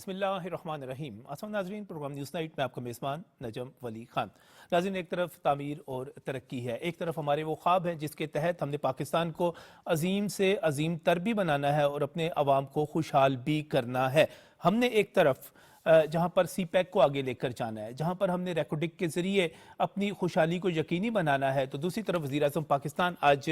बिस्मिल्लाहिर्रहमानिर्रहीम। अस्सलाम नाज़रीन, प्रोग्राम न्यूज़ नाइट में आपका मेज़बान नजम वली खान। नाज़रीन, एक तरफ तामीर और तरक्की है, एक तरफ हमारे वो ख्वाब हैं जिसके तहत हमने पाकिस्तान को अजीम से अजीम तर भी बनाना है और अपने अवाम को खुशहाल भी करना है। हमने एक तरफ जहाँ पर सी पैक को आगे लेकर जाना है, जहाँ पर हमने रेकोडिक के ज़रिए अपनी खुशहाली को यकीनी बनाना है, तो दूसरी तरफ वज़ीर-ए-आज़म पाकिस्तान आज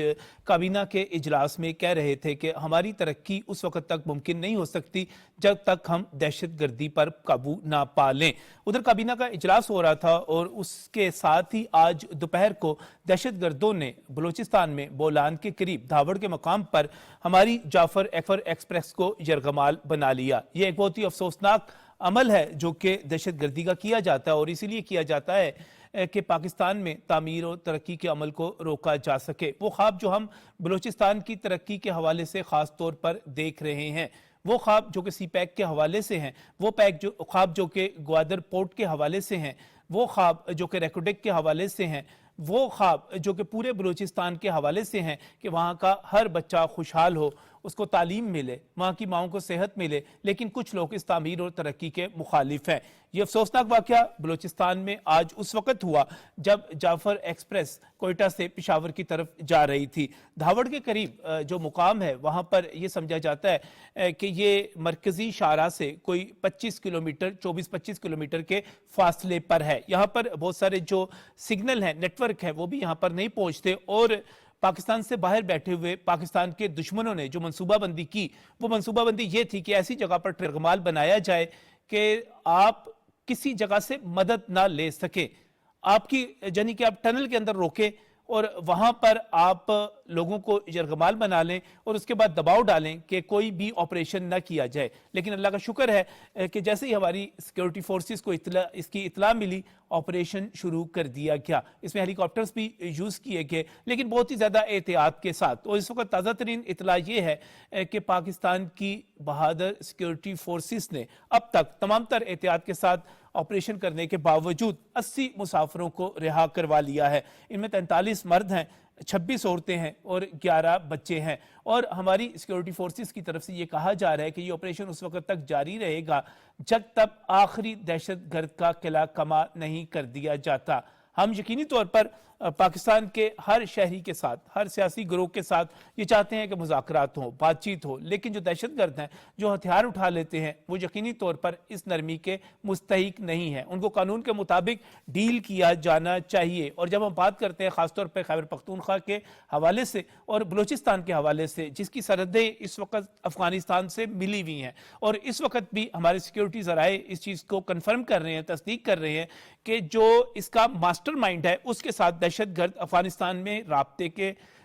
काबीना के इजलास में कह रहे थे कि हमारी तरक्की उस वक़्त तक मुमकिन नहीं हो सकती जब तक हम दहशत गर्दी पर काबू ना पा लें। उधर काबीना का इजलास हो रहा था और उसके साथ ही आज दोपहर को दहशत गर्दों ने बलूचिस्तान में बोलान के करीब धावड़ के मकाम पर हमारी जाफर एक्सप्रेस को यरगमाल बना लिया। ये एक बहुत ही अफसोसनाक अमल है जो कि दहशत गर्दी का किया जाता है और इसीलिए किया जाता है कि पाकिस्तान में तामीर और तरक्की के अमल को रोका जा सके। वो ख्वाब जो हम बलूचिस्तान की तरक्की के हवाले से ख़ास तौर पर देख रहे हैं, वो ख्वाब जो कि सी पैक के हवाले से हैं, वो ख्वाब जो कि ग्वादर पोर्ट के हवाले से हैं, वो ख्वाब जो कि रेकोडेक के हवाले से हैं, वो ख्वाब जो कि पूरे बलूचिस्तान के हवाले से हैं कि वहाँ का हर बच्चा खुशहाल हो, उसको तालीम मिले, वहाँ की माओं को सेहत मिले। लेकिन कुछ लोग इस तामीर और तरक्की के मुखालिफ हैं। ये अफसोसनाक वाक़या बलूचिस्तान में आज उस वक़्त हुआ जब जाफर एक्सप्रेस कोयटा से पेशावर की तरफ जा रही थी। धावड़ के करीब जो मुकाम है वहाँ पर यह समझा जाता है कि ये मरकज़ी शाहराह से कोई 24-25 किलोमीटर के फासले पर है। यहाँ पर बहुत सारे जो सिग्नल हैं, नेटवर्क है, वो भी यहाँ पर नहीं पहुँचते और पाकिस्तान से बाहर बैठे हुए पाकिस्तान के दुश्मनों ने जो मनसूबाबंदी की, वो मनसूबाबंदी ये थी कि ऐसी जगह पर ट्रगमाल बनाया जाए कि आप किसी जगह से मदद ना ले सके, आपकी यानी कि आप टनल के अंदर रोके और वहां पर आप लोगों को यरगमाल बना लें और उसके बाद दबाव डालें कि कोई भी ऑपरेशन ना किया जाए। लेकिन अल्लाह का शुक्र है कि जैसे ही हमारी सिक्योरिटी फोर्सेस को इसकी इतला मिली, ऑपरेशन शुरू कर दिया गया। इसमें हेलीकॉप्टर्स भी यूज़ किए गए, लेकिन बहुत ही ज़्यादा एहतियात के साथ। और इस वक्त ताज़ा तरीन इतला ये है कि पाकिस्तान की बहादुर सिक्योरिटी फोर्सेस ने अब तक तमाम तर एहतियात के साथ ऑपरेशन करने के बावजूद 80 मुसाफिरों को रिहा करवा लिया है। इनमें 43 मर्द हैं, 26 औरतें हैं और 11 बच्चे हैं। और हमारी सिक्योरिटी फोर्सेस की तरफ से ये कहा जा रहा है कि ये ऑपरेशन उस वक्त तक जारी रहेगा जब तक आखिरी दहशत गर्द का किला कमा नहीं कर दिया जाता। हम यकीनी तौर पर पाकिस्तान के हर शहरी के साथ, हर सियासी ग्रोह के साथ ये चाहते हैं कि मुज़ाकरात हो, बातचीत हो, लेकिन जो दहशतगर्द हैं, जो हथियार उठा लेते हैं, वो यकीनी तौर पर इस नरमी के मुस्तहिक नहीं है। उनको कानून के मुताबिक डील किया जाना चाहिए। और जब हम बात करते हैं ख़ासतौर पर खैबर पख्तूनख्वा के हवाले से और बलूचिस्तान के हवाले से, जिसकी सरहदें इस वक्त अफगानिस्तान से मिली हुई हैं और इस वक्त भी हमारे सिक्योरिटी ज़राए इस चीज़ को कन्फर्म कर रहे हैं, तस्दीक कर रहे हैं कि जो इसका मास्टरमाइंड है उसके साथ दहशतगर्द अफगानिस्तान में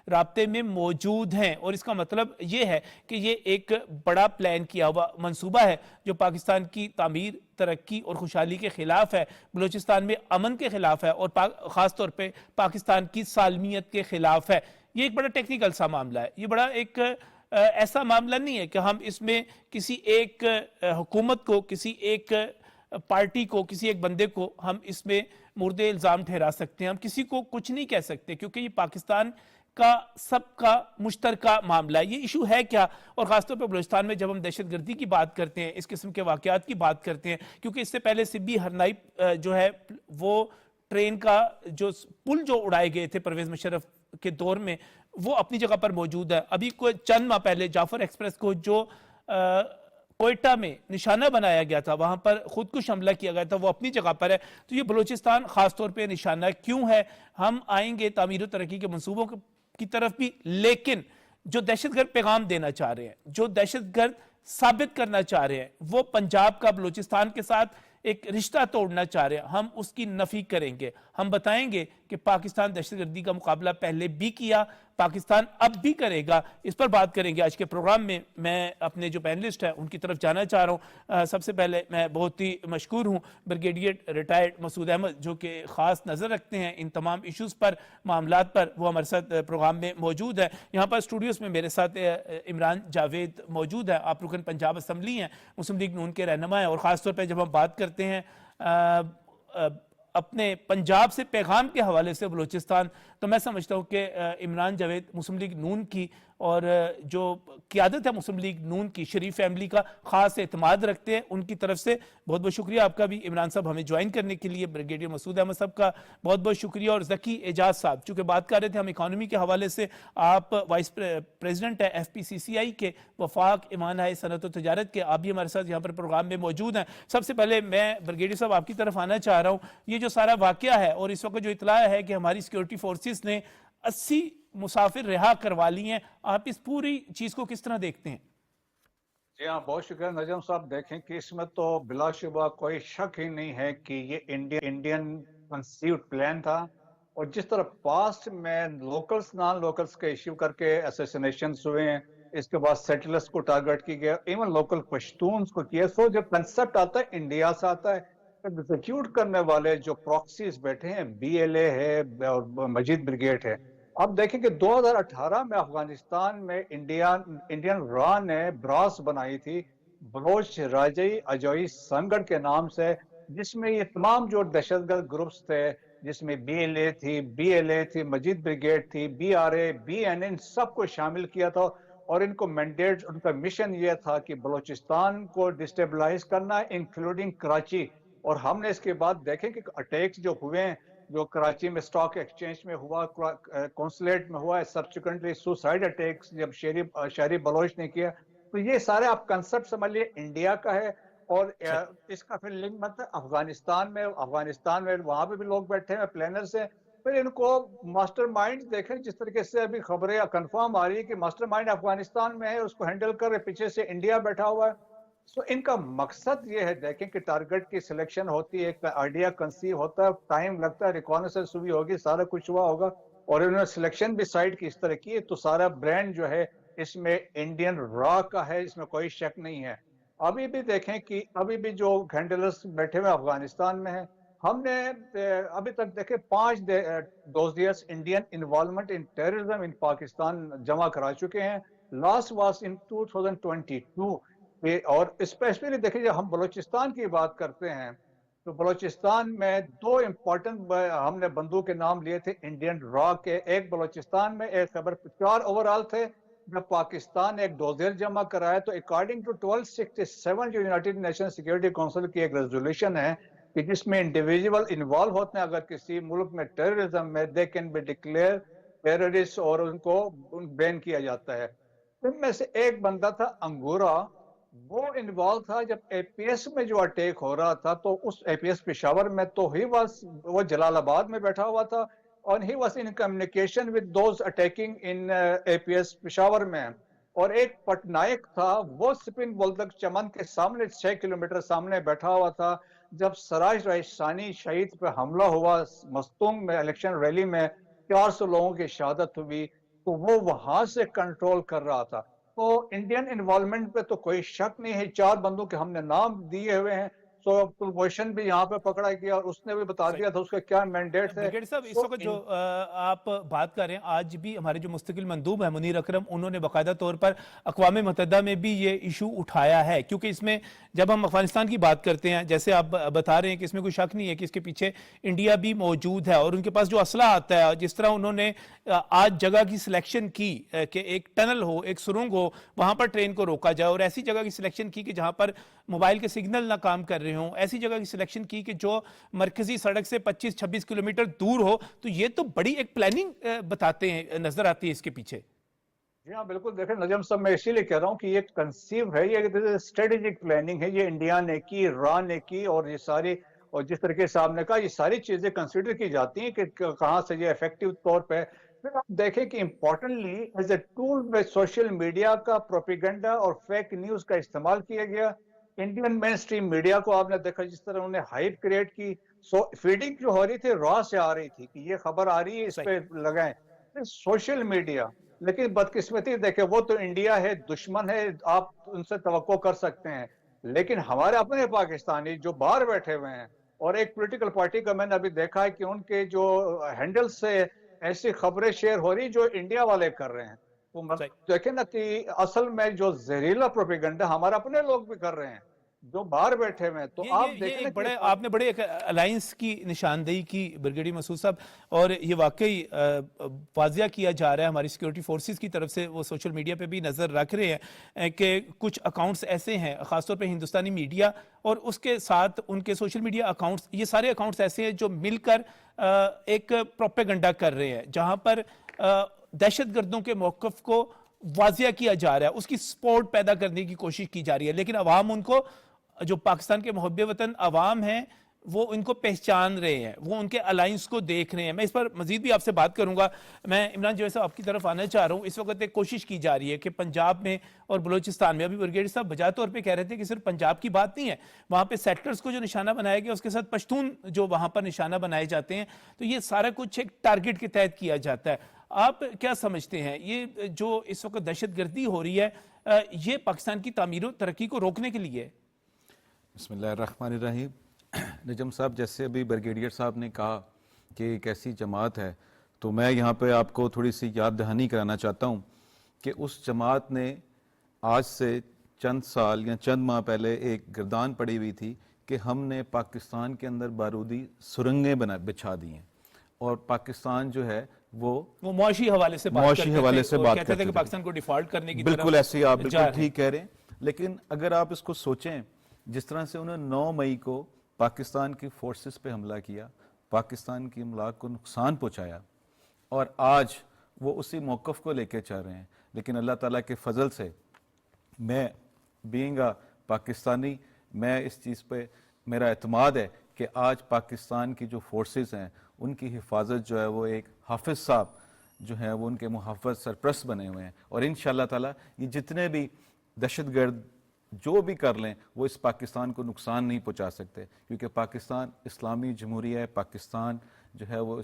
राब्ते में मौजूद हैं। और इसका मतलब ये है कि ये एक बड़ा प्लान किया हुआ मंसूबा है जो पाकिस्तान की तामीर, तरक्की और खुशहाली के खिलाफ है, बलूचिस्तान में अमन के खिलाफ है और ख़ास तौर पे पाकिस्तान की सालमियत के खिलाफ है। ये एक बड़ा टेक्निकल सा मामला है। ये बड़ा एक ऐसा मामला नहीं है कि हम इसमें किसी एक हुकूमत को, किसी एक पार्टी को, किसी एक बंदे को हम इसमें मुर्दे इल्ज़ाम ठहरा सकते हैं। हम किसी को कुछ नहीं कह सकते क्योंकि ये पाकिस्तान का सबका मुश्तरका मामला है। ये इशू है क्या? और ख़ासतौर पर बलूचिस्तान में जब हम दहशतगर्दी की बात करते हैं, इस किस्म के वाक़यात की बात करते हैं, क्योंकि इससे पहले सिब्बी हरनाई जो है वो ट्रेन का जो पुल जो उड़ाए गए थे परवेज़ मुशर्रफ के दौर में, वो अपनी जगह पर मौजूद है। अभी कोई चंद माह पहले जाफर एक्सप्रेस को जो कोयटा में निशाना बनाया गया था, वहां पर खुदकुश हमला किया गया था, वो अपनी जगह पर है। तो ये बलूचिस्तान खासतौर पे निशाना क्यों है? हम आएंगे तामीर तरक्की के मंसूबों की तरफ भी, लेकिन जो दहशतगर्द पैगाम देना चाह रहे हैं, जो दहशतगर्द साबित करना चाह रहे हैं, वो पंजाब का बलूचिस्तान के साथ एक रिश्ता तोड़ना चाह रहे हैं, हम उसकी नफी करेंगे। हम बताएंगे कि पाकिस्तान दहशतगर्दी का मुकाबला पहले भी किया, पाकिस्तान अब भी करेगा। इस पर बात करेंगे आज के प्रोग्राम में। मैं अपने जो पैनलिस्ट हैं उनकी तरफ जाना चाह रहा हूँ। सबसे पहले मैं बहुत ही मशकूर हूँ ब्रिगेडियर रिटायर्ड मसूद अहमद, जो कि ख़ास नज़र रखते हैं इन तमाम इशूज़ पर, मामलात पर। वो हमारे साथ प्रोग्राम में मौजूद है। यहाँ पर स्टूडियोज़ में मेरे साथ इमरान जावेद मौजूद है, आप रुकन पंजाब असम्बली हैं, मुस्लिम लीग नून के रहनुमा हैं। और ख़ासतौर पर जब हम बात करते हैं अपने पंजाब से पैगाम के हवाले से बलूचिस्तान, तो मैं समझता हूँ कि इमरान जावेद मुस्लिम लीग नून की اور جو قیادت ہے مسلم لیگ نون کی شریف فیملی کا خاص اعتماد رکھتے ہیں. ان کی طرف سے بہت بہت شکریہ آپ کا بھی عمران صاحب ہمیں جوائن کرنے کے لیے. بریگیڈیئر مسعود احمد صاحب کا بہت بہت شکریہ. اور ذکی اعجاز صاحب چونکہ بات کر رہے تھے ہم اکانومی کے حوالے سے, آپ وائس پریزیڈنٹ ہیں ایف پی سی سی آئی کے, وفاق ایمان ہے صنعت و تجارت کے, آپ بھی ہمارے ساتھ یہاں پر پروگرام میں موجود ہیں. سب سے پہلے میں بریگیڈیئر صاحب آپ کی طرف آنا چاہ رہا ہوں. یہ جو سارا واقعہ ہے اور اس وقت جو اطلاع ہے کہ ہماری سیکیورٹی فورسز نے 80 مسافر رہا کروا لی ہیں, آپ اس پوری چیز کو کس طرح دیکھتے ہیں؟ جی ہاں, بہت شکریہ نجم صاحب. دیکھیں کہ اس میں تو بلا شبہ کوئی شک ہی نہیں ہے کہ یہ انڈین کنسیوڈ پلان تھا. اور جس طرح پاسٹ میں لوکلز نان لوکلز کے ایشو کر کے اسیسینیشنز ہوئے ہیں, اس کے بعد سیٹلرز کو ٹارگٹ کی گیا, ایون لوکل پشتونز کو کیا. سو جو کنسپٹ آتا ہے انڈیا سے آتا ہے. ایگزیکیوٹ کرنے والے جو پراکسیز بیٹھے ہیں, بی ایل اے ہے اور مجید بریگیڈ ہے. اب دیکھیں کہ 2018 میں افغانستان میں انڈین را نے براس بنائی تھی بلوچ راجئی اجوئی سنگڑ کے نام سے, جس میں یہ تمام جو دہشت گرد گروپس تھے, جس میں بی ایل اے تھی, مجید بریگیڈ تھی, B R A, B N, ان سب کو شامل کیا تھا. اور ان کو مینڈیٹ, ان کا مشن یہ تھا کہ بلوچستان کو ڈسٹیبلائز کرنا انکلوڈنگ کراچی. اور ہم نے اس کے بعد دیکھیں کہ اٹیکس جو ہوئے ہیں, جو کراچی میں اسٹاک ایکسچینج میں ہوا, کونسلیٹ میں ہوا ہے, سبسیکوئنٹلی سوسائڈ اٹیکس جب شہری بلوچ نے کیا, تو یہ سارے آپ کنسپٹ سمجھ لیے انڈیا کا ہے. اور اس کا پھر لنک مطلب افغانستان میں وہاں پہ بھی لوگ بیٹھے ہیں پلانرز ہیں. پھر ان کو ماسٹر مائنڈ دیکھیں, جس طریقے سے ابھی خبریں کنفرم آ رہی ہے کہ ماسٹر مائنڈ افغانستان میں ہے, اس کو ہینڈل کر رہے پیچھے سے انڈیا بیٹھا ہوا ہے. سو ان کا مقصد یہ ہے, دیکھیں کہ ٹارگٹ کی سلیکشن ہوتی ہے, ایک آئیڈیا کنسیو ہوتا ہے, ٹائم لگتا ہے, ریکانسنس ہوئی ہوگی, سارا کچھ ہوا ہوگا, اور انہوں نے سلیکشن بھی سائٹ کی اس طرح کی ہے. تو سارا برانڈ جو ہے اس میں انڈین را کا ہے, اس میں کوئی شک نہیں ہے. ابھی بھی دیکھیں کہ ابھی بھی جو ہینڈلرز بیٹھے ہوئے افغانستان میں ہیں, ہم نے ابھی تک دیکھیں 5 dossiers Indian involvement in terrorism in Pakistan جمع کرا چکے ہیں. Last was in 2022. اور اسپیشلی دیکھیں جب ہم بلوچستان کی بات کرتے ہیں تو بلوچستان میں 2 امپورٹنٹ ہم نے بندوق کے نام لیے تھے انڈین را کے. ایک بلوچستان میں, ایک خبر 4 اوورال تھے. جب پاکستان ایک ڈوزیر جمع کرایا تو اکارڈنگ ٹو 1267 جو یونائٹڈ نیشن سیکورٹی کونسل کی ایک ریزولوشن ہے کہ جس میں انڈیویجول انوالو ہوتے ہیں اگر کسی ملک میں ٹیررزم میں, they can be declare terrorist, اور ان کو بین کیا جاتا ہے. ان میں سے ایک بندہ تھا انگورا, وہ انوالو تھا جب اے پی ایس میں جو اٹیک ہو رہا تھا. تو اس اے پی ایس پشاور میں تو وہ جلال آباد میں بیٹھا ہوا تھا, اور he was in communication with those attacking in a P S Peshawar میں. اور ایک پٹنائک تھا, وہ سپن بولدک چمن کے سامنے 6 کلومیٹر سامنے بیٹھا ہوا تھا جب سراج رئیسانی شہید پہ حملہ ہوا مستونگ میں الیکشن ریلی میں, 400 لوگوں کی شہادت ہوئی, تو وہ وہاں سے کنٹرول کر رہا تھا. تو انڈین انوالومنٹ پہ تو کوئی شک نہیں ہے. 4 بندوں کے ہم نے نام دیے ہوئے ہیں. سو کلبھوشن بھی یہاں پہ پکڑا گیا, اور اس نے بھی بتا دیا تھا اس کا کیا مینڈیٹ ہے. بریگیڈیئر صاحب اس وقت جو آپ بات کر رہے ہیں, آج بھی ہمارے جو مستقل مندوب ہیں منیر اکرم, انہوں نے باقاعدہ طور پر اقوام متحدہ میں بھی یہ ایشو اٹھایا ہے, کیونکہ اس میں جب ہم افغانستان کی بات کرتے ہیں, جیسے آپ بتا رہے ہیں کہ اس میں کوئی شک نہیں ہے کہ اس کے پیچھے انڈیا بھی موجود ہے, اور ان کے پاس جو اسلحہ آتا ہے, جس طرح انہوں نے آج جگہ کی سلیکشن کی کہ ایک ٹنل ہو, ایک سرنگ ہو, وہاں پر ٹرین کو روکا جائے, اور ایسی جگہ کی سلیکشن کی کہ جہاں پر موبائل کے سگنل نہ کام کر رہے ہوں, ایسی جگہ کی سلیکشن کی کہ جو مرکزی سڑک سے 25-26 کلومیٹر دور ہو, تو یہ تو بڑی ایک پلاننگ بتاتے ہیں, نظر آتی ہے اس کے پیچھے. جی ہاں بالکل. دیکھیں نجم صاحب, میں اسی لیے کہہ رہا ہوں کہ یہ کنسیو ہے, یہ اسٹریٹجک پلاننگ ہے, یہ انڈیا نے کی, را نے کی, اور یہ ساری, اور جس طریقے سے آپ نے کہا یہ ساری چیزیں کنسیڈر کی جاتی ہیں کہ کہاں سے یہ افیکٹو طور پہ. پھر آپ دیکھیں کہ امپورٹنٹلی ایز اے ٹول میں سوشل میڈیا کا پروپیگنڈا اور فیک نیوز کا استعمال کیا گیا. انڈین مین سٹریم میڈیا کو آپ نے دیکھا جس طرح انہوں نے ہائپ کریٹ کی. سو فیڈنگ جو ہو رہی تھی را سے آ رہی تھی کہ یہ خبر آ رہی ہے, اس پہ لگائیں. سوشل میڈیا, لیکن بدقسمتی دیکھیں وہ تو انڈیا ہے, دشمن ہے, آپ ان سے توقع کر سکتے ہیں, لیکن ہمارے اپنے پاکستانی جو باہر بیٹھے ہوئے ہیں, اور ایک پولیٹیکل پارٹی کا میں نے ابھی دیکھا ہے کہ ان کے جو ہینڈل سے ایسی خبریں شیئر ہو رہی جو انڈیا والے کر رہے ہیں. تو دیکھیں نا کہ اصل میں جو زہریلا پروپیگنڈا ہمارے اپنے لوگ بھی کر رہے ہیں, जो बाहर बैठे हुए हैं, तो आप ये देखें ना एक बड़े कि आपने बड़े एक अलायंस की निशानदेही की ब्रिगेडियर मसूद साहब, और ये वाकई वाजिया किया जा रहा है हमारी सिक्योरिटी फोर्सेस की तरफ से, वो सोशल मीडिया पे भी नज़र रख रहे हैं कि कुछ अकाउंट्स ऐसे हैं, ख़ासतौर पे हिंदुस्तानी मीडिया और उसके साथ उनके सोशल मीडिया अकाउंट्स, ये सारे अकाउंट्स ऐसे हैं जो मिलकर एक प्रोपेगेंडा कर रहे हैं, जहाँ पर दहशतगर्दों के मौक़िफ़ को वाजिया किया जा रहा है, उसकी सपोर्ट पैदा करने की कोशिश की जा रही है, लेकिन अवाम उनको, जो पाकिस्तान के मुहब्बे वतन अवाम हैं, वो इनको पहचान रहे हैं, वो उनके अलायंस को देख रहे हैं। मैं इस पर मजीद भी आपसे बात करूंगा। मैं इमरान जवेद साहब आपकी तरफ आना चाह रहा हूँ। इस वक्त एक कोशिश की जा रही है कि पंजाब में और बलोचिस्तान में, अभी ब्रिगेडियर साहब बजा तौर पे कह रहे थे कि सिर्फ पंजाब की बात नहीं है, वहाँ पे सेक्टर्स को जो निशाना बनाया गया उसके साथ पश्तून जो वहाँ पर निशाना बनाए जाते हैं, तो ये सारा कुछ एक टारगेट के तहत किया जाता है। आप क्या समझते हैं, ये जो इस वक्त दहशतगर्दी हो रही है, ये पाकिस्तान की तामीर और तरक्की को रोकने के लिए? बिस्मिल्लाहिर्रहमानिर्रहीम। निजम साहब, जैसे अभी ब्रिगेडियर साहब ने कहा कि एक ऐसी जमात है, तो मैं यहाँ पे आपको थोड़ी सी याद दहानी कराना चाहता हूँ कि उस जमात ने आज से चंद साल या चंद माह पहले एक गर्दान पड़ी हुई थी कि हमने पाकिस्तान के अंदर बारूदी सुरंगें बिछा दी हैं, और पाकिस्तान जो है वो मुआशी हवाले से बात करते थे कि पाकिस्तान को डिफॉल्ट करने की बिल्कुल ऐसे ही आप बिल्कुल ठीक कह रहे हैं। लेकिन अगर आप इसको सोचें, जिस तरह से उन्होंने 9 मई को पाकिस्तान की फोर्सेस पे हमला किया, पाकिस्तान की इमलाक को नुकसान पहुंचाया, और आज वो उसी मौक़िफ़ को लेके चल रहे हैं। लेकिन अल्लाह ताला के फजल से, मैं बीइंग अ पाकिस्तानी, मैं इस चीज़ पे मेरा एतमाद है कि आज पाकिस्तान की जो फोर्सेस हैं उनकी हिफाजत जो है वो एक हाफिज़ साहब जो है वो उनके मुहाफ़िज़ सरप्रस्त बने हुए हैं, और इंशाअल्लाह ताला ये जितने भी दहशतगर्द जो भी कर लें वो इस पाकिस्तान को नुकसान नहीं पहुंचा सकते, क्योंकि पाकिस्तान इस्लामी जमहूरिया है, पाकिस्तान जो है वो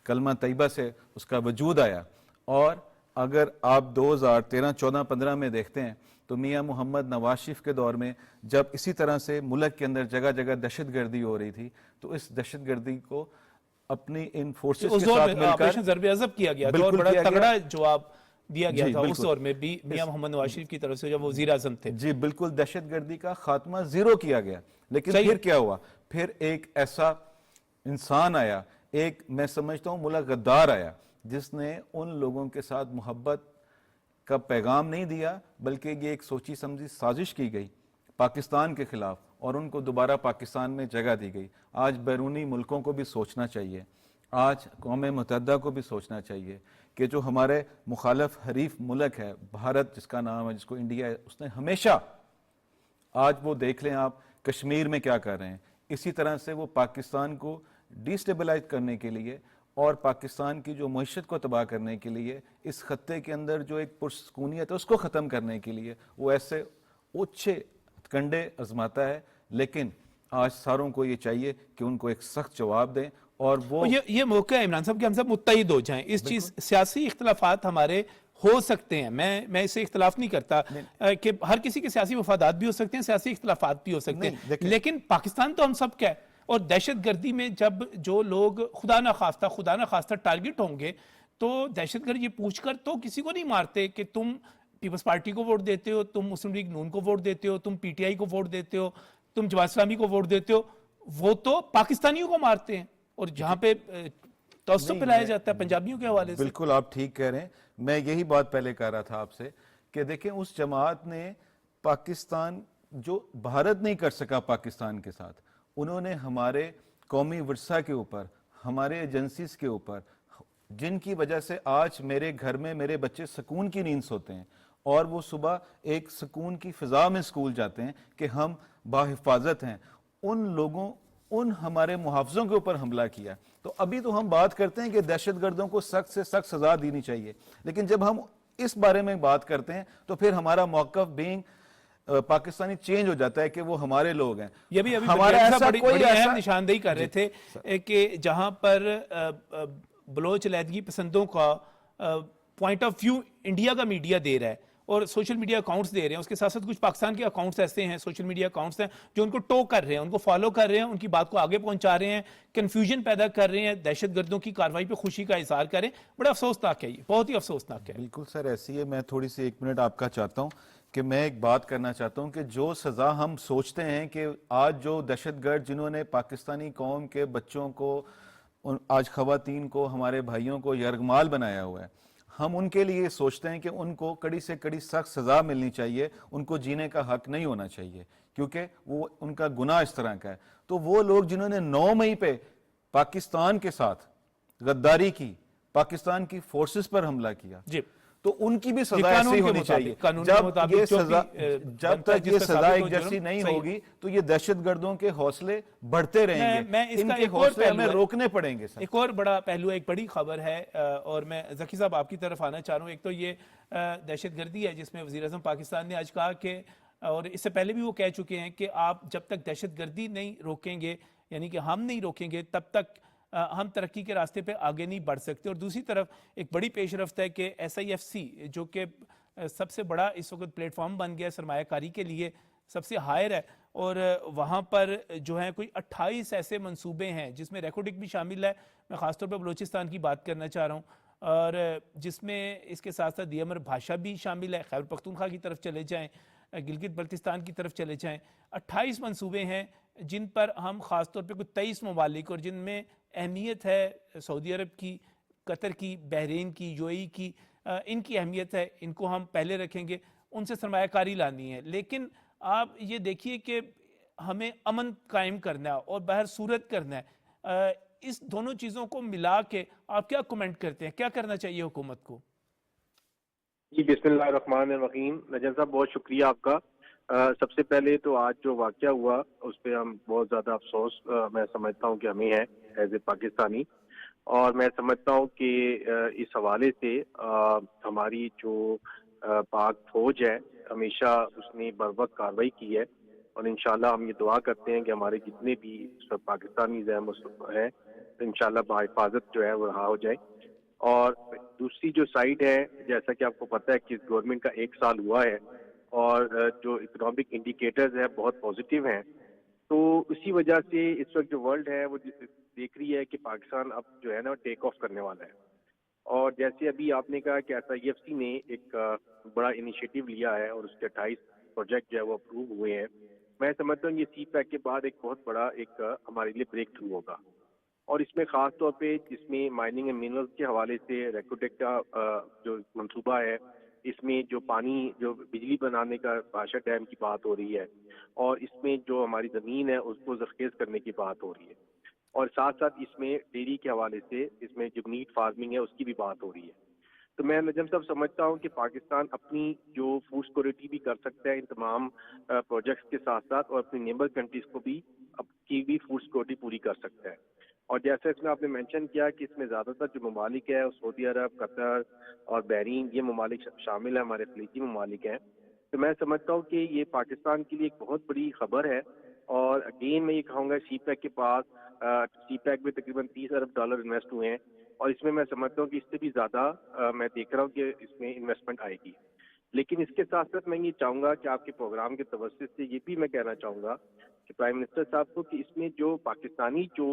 कलमा तैयबा से उसका वजूद आया। और अगर आप 2013, 14, 15 में देखते हैं तो मियाँ मोहम्मद नवाज शरीफ के दौर में जब इसी तरह से मुल्क के अंदर जगह जगह दहशतगर्दी हो रही थी, तो इस दहशतगर्दी को अपनी इन फोर्सेस के साथ मिलकर ऑपरेशन ज़र्ब-ए-अज़ब किया गया था, और बड़ा तगड़ा जवाब दिया गया था उस दौर में भी मियां मोहम्मद नवाज शरीफ की तरफ से जब वजीर आज़म थे। जी बिल्कुल, दहशतगर्दी का खात्मा जीरो किया गया। लेकिन फिर क्या हुआ, फिर एक ऐसा इंसान आया, एक मैं समझता हूं मुल्क गद्दार आया, जिसने उन लोगों के साथ मोहब्बत का पैगाम नहीं दिया, बल्कि ये एक सोची समझी साजिश की गई पाकिस्तान के खिलाफ, और उनको दोबारा पाकिस्तान में जगह दी गई। आज बैरूनी मुल्कों को भी सोचना चाहिए, आज कौम मुत्तहिदा को भी सोचना चाहिए कि जो हमारे मुखालफ हरीफ मुल्क है, भारत जिसका नाम है, जिसको इंडिया है, उसने हमेशा, आज वो देख लें आप कश्मीर में क्या कर रहे हैं, इसी तरह से वो पाकिस्तान को डिस्टेबलाइज करने के लिए और पाकिस्तान की जो मईशत को तबाह करने के लिए, इस खत्ते के अंदर जो एक पुरसकूनियत है उसको ख़त्म करने के लिए वो ऐसे ओछे कंडे आजमाता है। लेकिन आज सारों को ये चाहिए कि उनको एक सख्त जवाब दें, और वो ये मौका है इमरान साहब कि हम सब मुत्तहिद हो जाएं। इस चीज, सियासी इख्तलाफात हमारे हो सकते हैं, मैं इससे इख्तलाफ नहीं करता कि हर किसी के सियासी मफादात भी हो सकते हैं, सियासी इख्तलाफात भी हो सकते हैं, लेकिन पाकिस्तान तो हम सब क्या है। और दहशतगर्दी में जब जो लोग खुदा ना खास्ता टारगेट होंगे, तो दहशतगर्द ये पूछकर तो किसी को नहीं मारते कि तुम पीपल्स पार्टी को वोट देते हो, तुम मुस्लिम लीग नून को वोट देते हो, तुम पीटीआई को वोट देते हो, तुम जमात इस्लामी को वोट देते हो, वो तो पाकिस्तानियों को मारते हैं। और जहां पे तअस्सुब फैलाया जाता है पंजाबियों के हवाले से। बिल्कुल आप ठीक कह रहे हैं, मैं यही बात पहले कह रहा था आपसे कि देखें उस जमात ने पाकिस्तान जो भारत नहीं कर सका पाकिस्तान के साथ, उन्होंने हमारे कौमी विरसा के ऊपर, हमारे एजेंसीज के ऊपर, जिनकी वजह से आज मेरे घर में मेरे बच्चे सुकून की नींद सोते हैं और वो सुबह एक सुकून की फिजा में स्कूल जाते हैं कि हम बाहिफाजत हैं, उन लोगों, उन हमारे मुहाफ़िज़ों के ऊपर हमला किया। तो अभी तो हम बात करते हैं कि दहशतगर्दों को सख्त से सख्त सजा देनी चाहिए, लेकिन जब हम इस बारे में बात करते हैं तो फिर हमारा मौक़िफ़ बीइंग पाकिस्तानी चेंज हो जाता है कि वो हमारे लोग हैं। ये भी अभी हमारा ऐसा कोई अहम निशानदेही कर रहे थे कि जहां पर बलोच लैदगी पसंदों का पॉइंट ऑफ व्यू इंडिया का मीडिया दे रहा है, اور سوشل میڈیا اکاؤنٹس دے رہے ہیں. اس کے ساتھ ساتھ کچھ پاکستان کے اکاؤنٹس ایسے ہیں, سوشل میڈیا اکاؤنٹس ہیں جو ان کو ٹو کر رہے ہیں, ان کو فالو کر رہے ہیں, ان کی بات کو آگے پہنچا رہے ہیں, کنفیوژن پیدا کر رہے ہیں, دہشت گردوں کی کارروائی پہ خوشی کا اظہار کریں. بڑا افسوسناک ہے, یہ بہت ہی افسوسناک ہے. بالکل سر ایسی ہے. میں تھوڑی سی 1 منٹ آپ کا چاہتا ہوں کہ میں ایک بات کرنا چاہتا ہوں کہ جو سزا ہم سوچتے ہیں کہ آج جو دہشت گرد جنہوں نے پاکستانی قوم کے بچوں کو, آج خواتین کو, ہمارے بھائیوں کو یرغمال بنایا ہوا ہے, ہم ان کے لیے سوچتے ہیں کہ ان کو کڑی سے کڑی سخت سزا ملنی چاہیے, ان کو جینے کا حق نہیں ہونا چاہیے کیونکہ وہ ان کا گناہ اس طرح کا ہے. تو وہ لوگ جنہوں نے 9 مئی پہ پاکستان کے ساتھ غداری کی, پاکستان کی فورسز پر حملہ کیا, جی, تو ان کی بھی سزا ایسی ہونی چاہیے. جب تک یہ سزا ایک جیسی نہیں ہوگی تو یہ دہشت گردوں کے حوصلے بڑھتے رہیں گے, ان کے حوصلے ہمیں روکنے پڑیں گے. ایک اور بڑا پہلو, ایک بڑی خبر ہے, اور میں ذکی صاحب آپ کی طرف آنا چاہ رہا ہوں. ایک تو یہ دہشت گردی ہے جس میں وزیر اعظم پاکستان نے آج کہا کہ, اور اس سے پہلے بھی وہ کہہ چکے ہیں کہ آپ جب تک دہشت گردی نہیں روکیں گے, یعنی کہ ہم نہیں روکیں گے, تب تک ہم ترقی کے راستے پہ آگے نہیں بڑھ سکتے. اور دوسری طرف ایک بڑی پیش رفت ہے کہ SIFC جو کہ سب سے بڑا اس وقت پلیٹ فارم بن گیا سرمایہ کاری کے لیے, سب سے ہائر ہے, اور وہاں پر جو ہیں کوئی 28 ایسے منصوبے ہیں جس میں ریکوڈک بھی شامل ہے. میں خاص طور پہ بلوچستان کی بات کرنا چاہ رہا ہوں, اور جس میں اس کے ساتھ ساتھ دیمر بھاشا بھی شامل ہے. خیبر پختونخوا کی طرف چلے جائیں, گلگت بلتستان کی طرف چلے جائیں, 28 منصوبے ہیں جن پر ہم خاص طور پہ کوئی 23 ممالک, اور جن میں اہمیت ہے سعودی عرب کی, قطر کی, بحرین کی, UAE کی, ان کی اہمیت ہے, ان کو ہم پہلے رکھیں گے, ان سے سرمایہ کاری لانی ہے. لیکن آپ یہ دیکھیے کہ ہمیں امن قائم کرنا ہے اور بہر صورت کرنا ہے. اس دونوں چیزوں کو ملا کے آپ کیا کمنٹ کرتے ہیں, کیا کرنا چاہیے حکومت کو؟ جی بسم اللہ الرحمن الرحیم. نجم صاحب بہت شکریہ آپ کا. سب سے پہلے تو آج جو واقعہ ہوا اس پہ ہم بہت زیادہ افسوس میں سمجھتا ہوں کہ ہمیں ہے ایز اے پاکستانی, اور میں سمجھتا ہوں کہ اس حوالے سے ہماری جو پاک فوج ہے ہمیشہ اس نے بر وقت کارروائی کی ہے, اور انشاءاللہ ہم یہ دعا کرتے ہیں کہ ہمارے جتنے بھی پاکستانی ہیں انشاءاللہ بحفاظت جو ہے وہ رہا ہو جائے. اور دوسری جو سائڈ ہے, جیسا کہ آپ کو پتہ ہے کہ گورنمنٹ کا 1 سال ہوا ہے اور جو اکنامک انڈیکیٹرز ہیں بہت پازیٹیو ہیں, تو اسی وجہ سے اس وقت جو ورلڈ ہے وہ دیکھ رہی ہے کہ پاکستان اب جو ہے نا ٹیک آف کرنے والا ہے. اور جیسے ابھی آپ نے کہا کہ SIFC نے ایک بڑا انیشیٹو لیا ہے اور اس کے 28 پروجیکٹ جو ہے وہ اپروو ہوئے ہیں. میں سمجھتا ہوں یہ CPEC کے بعد ایک بہت بڑا ایک ہمارے لیے بریک تھرو ہوگا, اور اس میں خاص طور پہ جس میں مائننگ اینڈ منرلز کے حوالے سے ریکوڈک کا جو منصوبہ ہے, اس میں جو پانی جو بجلی بنانے کا بھاشا ڈیم کی بات ہو رہی ہے, اور اس میں جو ہماری زمین ہے اس کو زرخیز کرنے کی بات ہو رہی ہے, اور ساتھ ساتھ اس میں ڈیری کے حوالے سے اس میں جو میٹ فارمنگ ہے اس کی بھی بات ہو رہی ہے. تو میں نجم صاحب سمجھتا ہوں کہ پاکستان اپنی جو فوڈ سیکورٹی بھی کر سکتا ہے ان تمام پروجیکٹس کے ساتھ ساتھ, اور اپنی نیبر کنٹریز کو بھی کی بھی فوڈ سیکورٹی پوری کر سکتا ہے. اور جیسے اس میں آپ نے مینشن کیا کہ اس میں زیادہ تر جو ممالک ہے سعودی عرب, قطر اور بحرین, یہ ممالک شامل ہیں, ہمارے خلیجی ممالک ہیں. تو میں سمجھتا ہوں کہ یہ پاکستان کے لیے ایک بہت بڑی خبر ہے. اور اگین میں یہ کہوں گا CPEC کے پاس CPEC میں تقریباً $30 ارب انویسٹ ہوئے ہیں, اور اس میں میں سمجھتا ہوں کہ اس سے بھی زیادہ میں دیکھ رہا ہوں کہ اس میں انویسٹمنٹ آئے گی. لیکن اس کے ساتھ ساتھ میں یہ چاہوں گا کہ آپ کے پروگرام کے توسط سے یہ بھی میں کہنا چاہوں گا کہ پرائم منسٹر صاحب کو کہ اس میں جو پاکستانی جو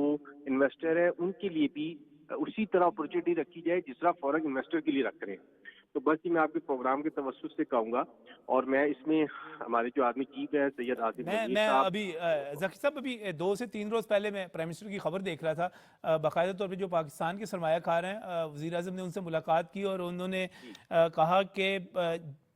انویسٹر ہیں ان کے لیے بھی اسی طرح اپرچونیٹی رکھی جائے جس طرح فورن انویسٹر کے لیے رکھ رہے ہیں. تو بس یہ میں آپ کے پروگرام کے توسط سے کہوں گا, اور میں اس میں ہمارے جو آرمی چیف ہے سید عاصم منیر میں صاحب, ابھی ذکی صاحب ابھی 2 سے 3 روز پہلے میں پرائم منسٹر کی خبر دیکھ رہا تھا, باقاعدہ طور پہ جو پاکستان کے سرمایہ کار ہیں وزیر اعظم نے ان سے ملاقات کی اور انہوں نے کہا کہ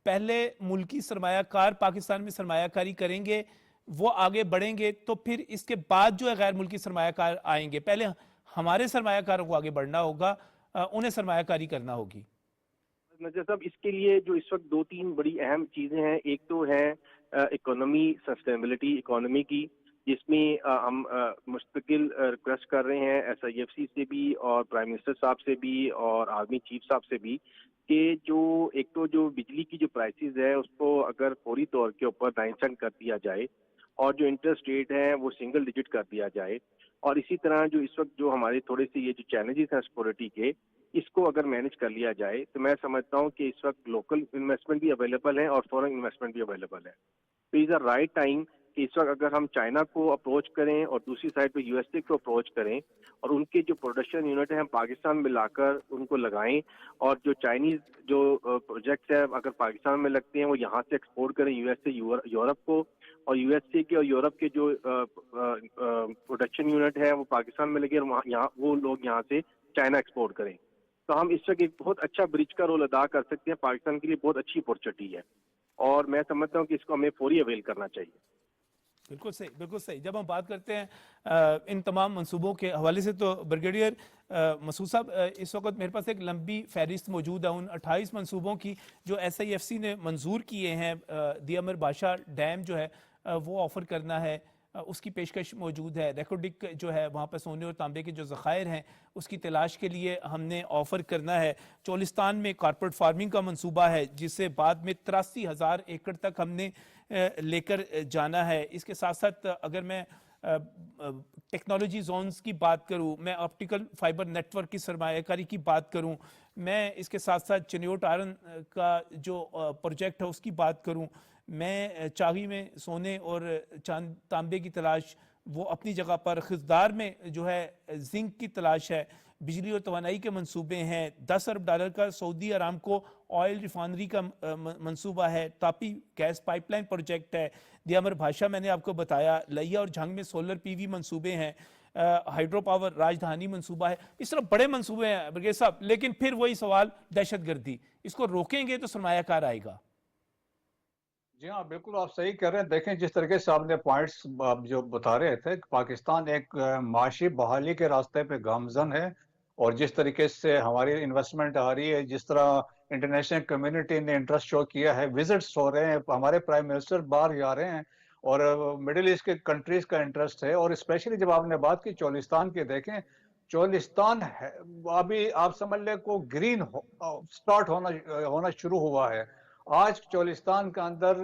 پہلے ملکی سرمایہ کار پاکستان میں سرمایہ کاری کریں گے, وہ آگے بڑھیں گے, تو پھر اس کے بعد جو ہے غیر ملکی سرمایہ کار آئیں گے. پہلے ہمارے سرمایہ کاروں کو آگے بڑھنا ہوگا, انہیں سرمایہ کاری کرنا ہوگی. نجر صاحب اس کے لیے جو اس وقت 2-3 بڑی اہم چیزیں ہیں, ایک تو ہے اکانومی سسٹینیبلٹی اکانومی کی, جس میں ہم مستقل ریکویسٹ کر رہے ہیں SIFC سے بھی اور پرائم منسٹر صاحب سے بھی اور آرمی چیف صاحب سے بھی کہ جو ایک تو جو بجلی کی جو پرائسز ہے اس کو اگر فوری طور کے اوپر 9 سینٹ کر دیا جائے, اور جو انٹرسٹ ریٹ ہے وہ سنگل ڈیجٹ کر دیا جائے, اور اسی طرح جو اس وقت جو ہمارے تھوڑے سے یہ جو چیلنجز ہیں سیکورٹی کے اس کو اگر مینج کر لیا جائے تو میں سمجھتا ہوں کہ اس وقت لوکل انویسٹمنٹ بھی اویلیبل ہیں اور فورن انویسٹمنٹ بھی اویلیبل ہے. تو از اے رائٹ ٹائم کہ اس وقت اگر ہم چائنا کو اپروچ کریں اور دوسری سائڈ پہ یو ایس اے کو اپروچ کریں اور ان کے جو پروڈکشن یونٹ ہیں ہم پاکستان میں لا کر ان کو لگائیں, اور جو چائنیز جو پروجیکٹس ہیں اگر پاکستان میں لگتے ہیں وہ یہاں سے ایکسپورٹ کریں یو ایس اے یورپ کو, اور یو ایس اے کے اور یورپ کے جو پروڈکشن یونٹ ہے وہ پاکستان میں لگے اور یہاں وہ لوگ یہاں سے چائنا ایکسپورٹ کریں, تو ہم اس وقت ایک بہت اچھا برج کا رول ادا کر سکتے ہیں. پاکستان کے لیے بہت اچھی اپورچونیٹی ہے اور میں سمجھتا ہوں کہ اس کو ہمیں فوری اویل کرنا چاہیے. بالکل صحیح, بالکل صحیح. جب ہم بات کرتے ہیں ان تمام منصوبوں کے حوالے سے تو بریگیڈیئر مسعود صاحب اس وقت میرے پاس ایک لمبی فہرست موجود ہے ان 28 منصوبوں کی جو ایس آئی ایف سی نے منظور کیے ہیں. دی امر بادشاہ ڈیم جو ہے وہ آفر کرنا ہے, اس کی پیشکش موجود ہے. ریکوڈک جو ہے وہاں پہ سونے اور تانبے کے جو ذخائر ہیں اس کی تلاش کے لیے ہم نے آفر کرنا ہے. چولستان میں کارپوریٹ فارمنگ کا منصوبہ ہے جس سے بعد میں 83,000 ایکڑ تک ہم نے لے کر جانا ہے. اس کے ساتھ ساتھ اگر میں ٹیکنالوجی زونز کی بات کروں, میں آپٹیکل فائبر نیٹ ورک کی سرمایہ کاری کی بات کروں, میں اس کے ساتھ ساتھ چنیوٹ آئرن کا جو پروجیکٹ ہے اس کی بات کروں, میں چاغی میں سونے اور تانبے کی تلاش وہ اپنی جگہ پر, خضدار میں جو ہے زنک کی تلاش ہے, بجلی اور توانائی کے منصوبے ہیں, $10 ارب کا سعودی ارامکو آئل ریفائنری کا منصوبہ ہے, TAPI gas pipeline project ہے, دی امر بھاشا میں نے آپ کو بتایا, لیا اور جھنگ میں سولر پی وی منصوبے ہیں, ہائیڈرو پاور راجدھانی منصوبہ ہے. اس طرح بڑے منصوبے ہیں برگیڈیئر صاحب, لیکن پھر وہی سوال دہشت گردی, اس کو روکیں گے تو سرمایہ کار آئے گا. جی ہاں بالکل آپ صحیح کر رہے ہیں. دیکھیں جس طریقے سے آپ نے پوائنٹس جو بتا رہے تھے, پاکستان ایک معاشی بحالی کے راستے پہ گامزن ہے, اور جس طریقے سے ہماری انویسٹمنٹ آ رہی ہے, جس طرح انٹرنیشنل کمیونٹی نے انٹرسٹ شو کیا ہے, وزٹس ہو رہے ہیں, ہمارے پرائم منسٹر باہر جا رہے ہیں, اور مڈل ایسٹ کے کنٹریز کا انٹرسٹ ہے. اور اسپیشلی جب آپ نے بات کی چولستان کی, دیکھیں چولستان ابھی آپ سمجھ لیں کو گرین سٹارٹ ہونا شروع ہوا ہے. آج چولستان کے اندر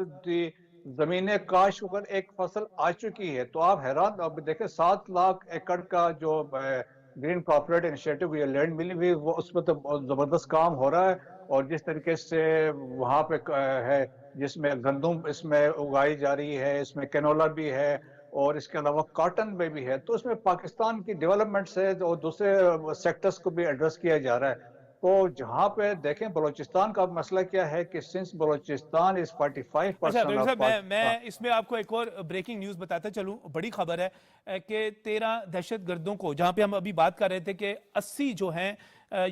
زمینیں کاشت پر ایک فصل آ چکی ہے, تو آپ حیران. اب دیکھیں 7 لاکھ ایکڑ کا جو گرین کارپوریٹ انیشیٹو یا لینڈ ملی ہوئی, وہ اس پہ تو بہت زبردست کام ہو رہا ہے. اور جس طریقے سے وہاں پہ ہے جس میں گندم اس میں اگائی جا رہی ہے, اس میں کینولا بھی ہے, اور اس کے علاوہ کاٹن میں بھی ہے, تو اس میں پاکستان کی ڈیولپمنٹ سے اور دوسرے سیکٹرز کو بھی ایڈریس کیا جا رہا ہے. تو جہاں پہ دیکھیں بلوچستان کا مسئلہ کیا ہے کہ سنس بلوچستان is 45% اچھا ڈاکٹر صاحب, of میں اس میں آپ کو ایک اور بریکنگ نیوز بتاتا چلوں. بڑی خبر ہے کہ 13 دہشت گردوں کو, جہاں پہ ہم ابھی بات کر رہے تھے کہ 80 جو ہیں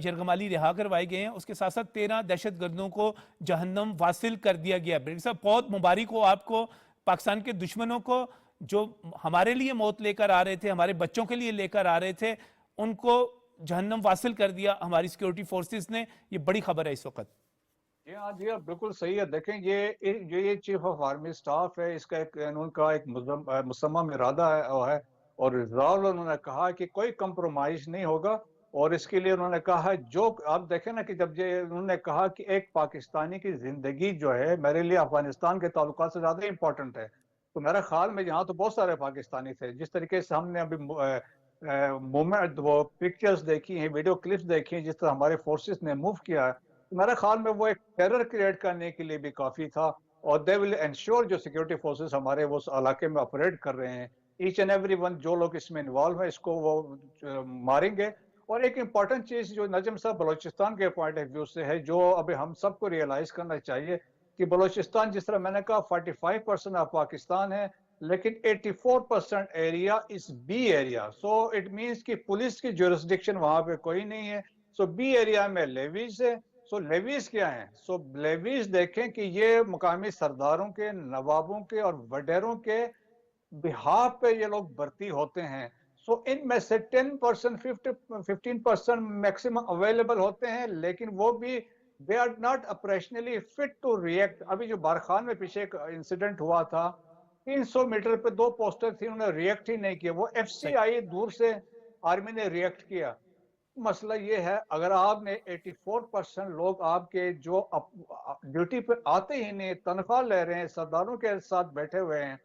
یرغمالی رہا کروائے گئے ہیں, اس کے ساتھ ساتھ 13 دہشت گردوں کو جہنم واصل کر دیا گیا. ڈاکٹر صاحب بہت مبارک ہو آپ کو, پاکستان کے دشمنوں کو جو ہمارے لیے موت لے کر آ رہے تھے, ہمارے بچوں کے لیے لے کر آ رہے تھے, ان کو جہنم واصل کر دیا ہماری سیکیورٹی فورسز نے. یہ بڑی خبر ہے اس وقت. جی ہاں بالکل صحیح ہے. دیکھیں یہ چیف آف آرمی سٹاف ہے, اس کا ان کا ایک مصمم ارادہ ہے, اور ریزالو انہوں نے کہا کہ کوئی کمپرومائز نہیں ہوگا. اور اس کے لیے انہوں نے کہا جو آپ دیکھیں نا کہ جب انہوں نے کہا کہ ایک پاکستانی کی زندگی جو ہے میرے لیے افغانستان کے تعلقات سے زیادہ امپورٹنٹ ہے, تو میرا خیال میں یہاں تو بہت سارے پاکستانی تھے. جس طریقے سے ہم نے ابھی موومنٹ وہ پکچرز دیکھی ہیں, ویڈیو کلپس دیکھی ہیں, جس طرح ہمارے فورسز نے موو کیا ہے, میرے خیال میں وہ ایک ٹیرر کریٹ کرنے کے لیے بھی کافی تھا. اور دے ول انشور جو سیکیورٹی فورسز ہمارے وہ علاقے میں آپریٹ کر رہے ہیں, ایچ اینڈ ایوری ون جو لوگ اس میں انوالو ہیں اس کو وہ ماریں گے. اور ایک امپورٹنٹ چیز جو نجم صاحب بلوچستان کے پوائنٹ آف ویو سے ہے, جو ابھی ہم سب کو ریئلائز کرنا چاہیے کہ بلوچستان جس طرح میں نے کہا 45% آف پاکستان ہے, لیکن 84% area is B area. So it means کہ پولیس کی جورسڈکشن وہاں پہ کوئی نہیں ہے. سو بی ایریا میں لیویز ہے. سو لیویز کیا ہیں؟ سو لیویز دیکھیں کہ یہ مقامی سرداروں کے, نوابوں کے اور وڈیروں کے بہاف پہ یہ لوگ بھرتی ہوتے ہیں. سو ان میں سے 10% 15% میکسیمم اویلیبل ہوتے ہیں, لیکن وہ بھی they are not operationally fit to react. ابھی جو بارخان میں پیچھے ایک انسیڈنٹ ہوا تھا, 300 میٹر پہ 2 پوسٹر تھی, انہوں نے ریئیکٹ ہی نہیں کیا. وہ ایف سی آئی دور سے آرمی نے ریئیکٹ کیا. مسئلہ یہ ہے اگر آپ نے 84% لوگ آپ کے جو ڈیوٹی پہ آتے ہی نہیں, تنخواہ لے رہے ہیں, سرداروں کے ساتھ بیٹھے ہوئے ہیں,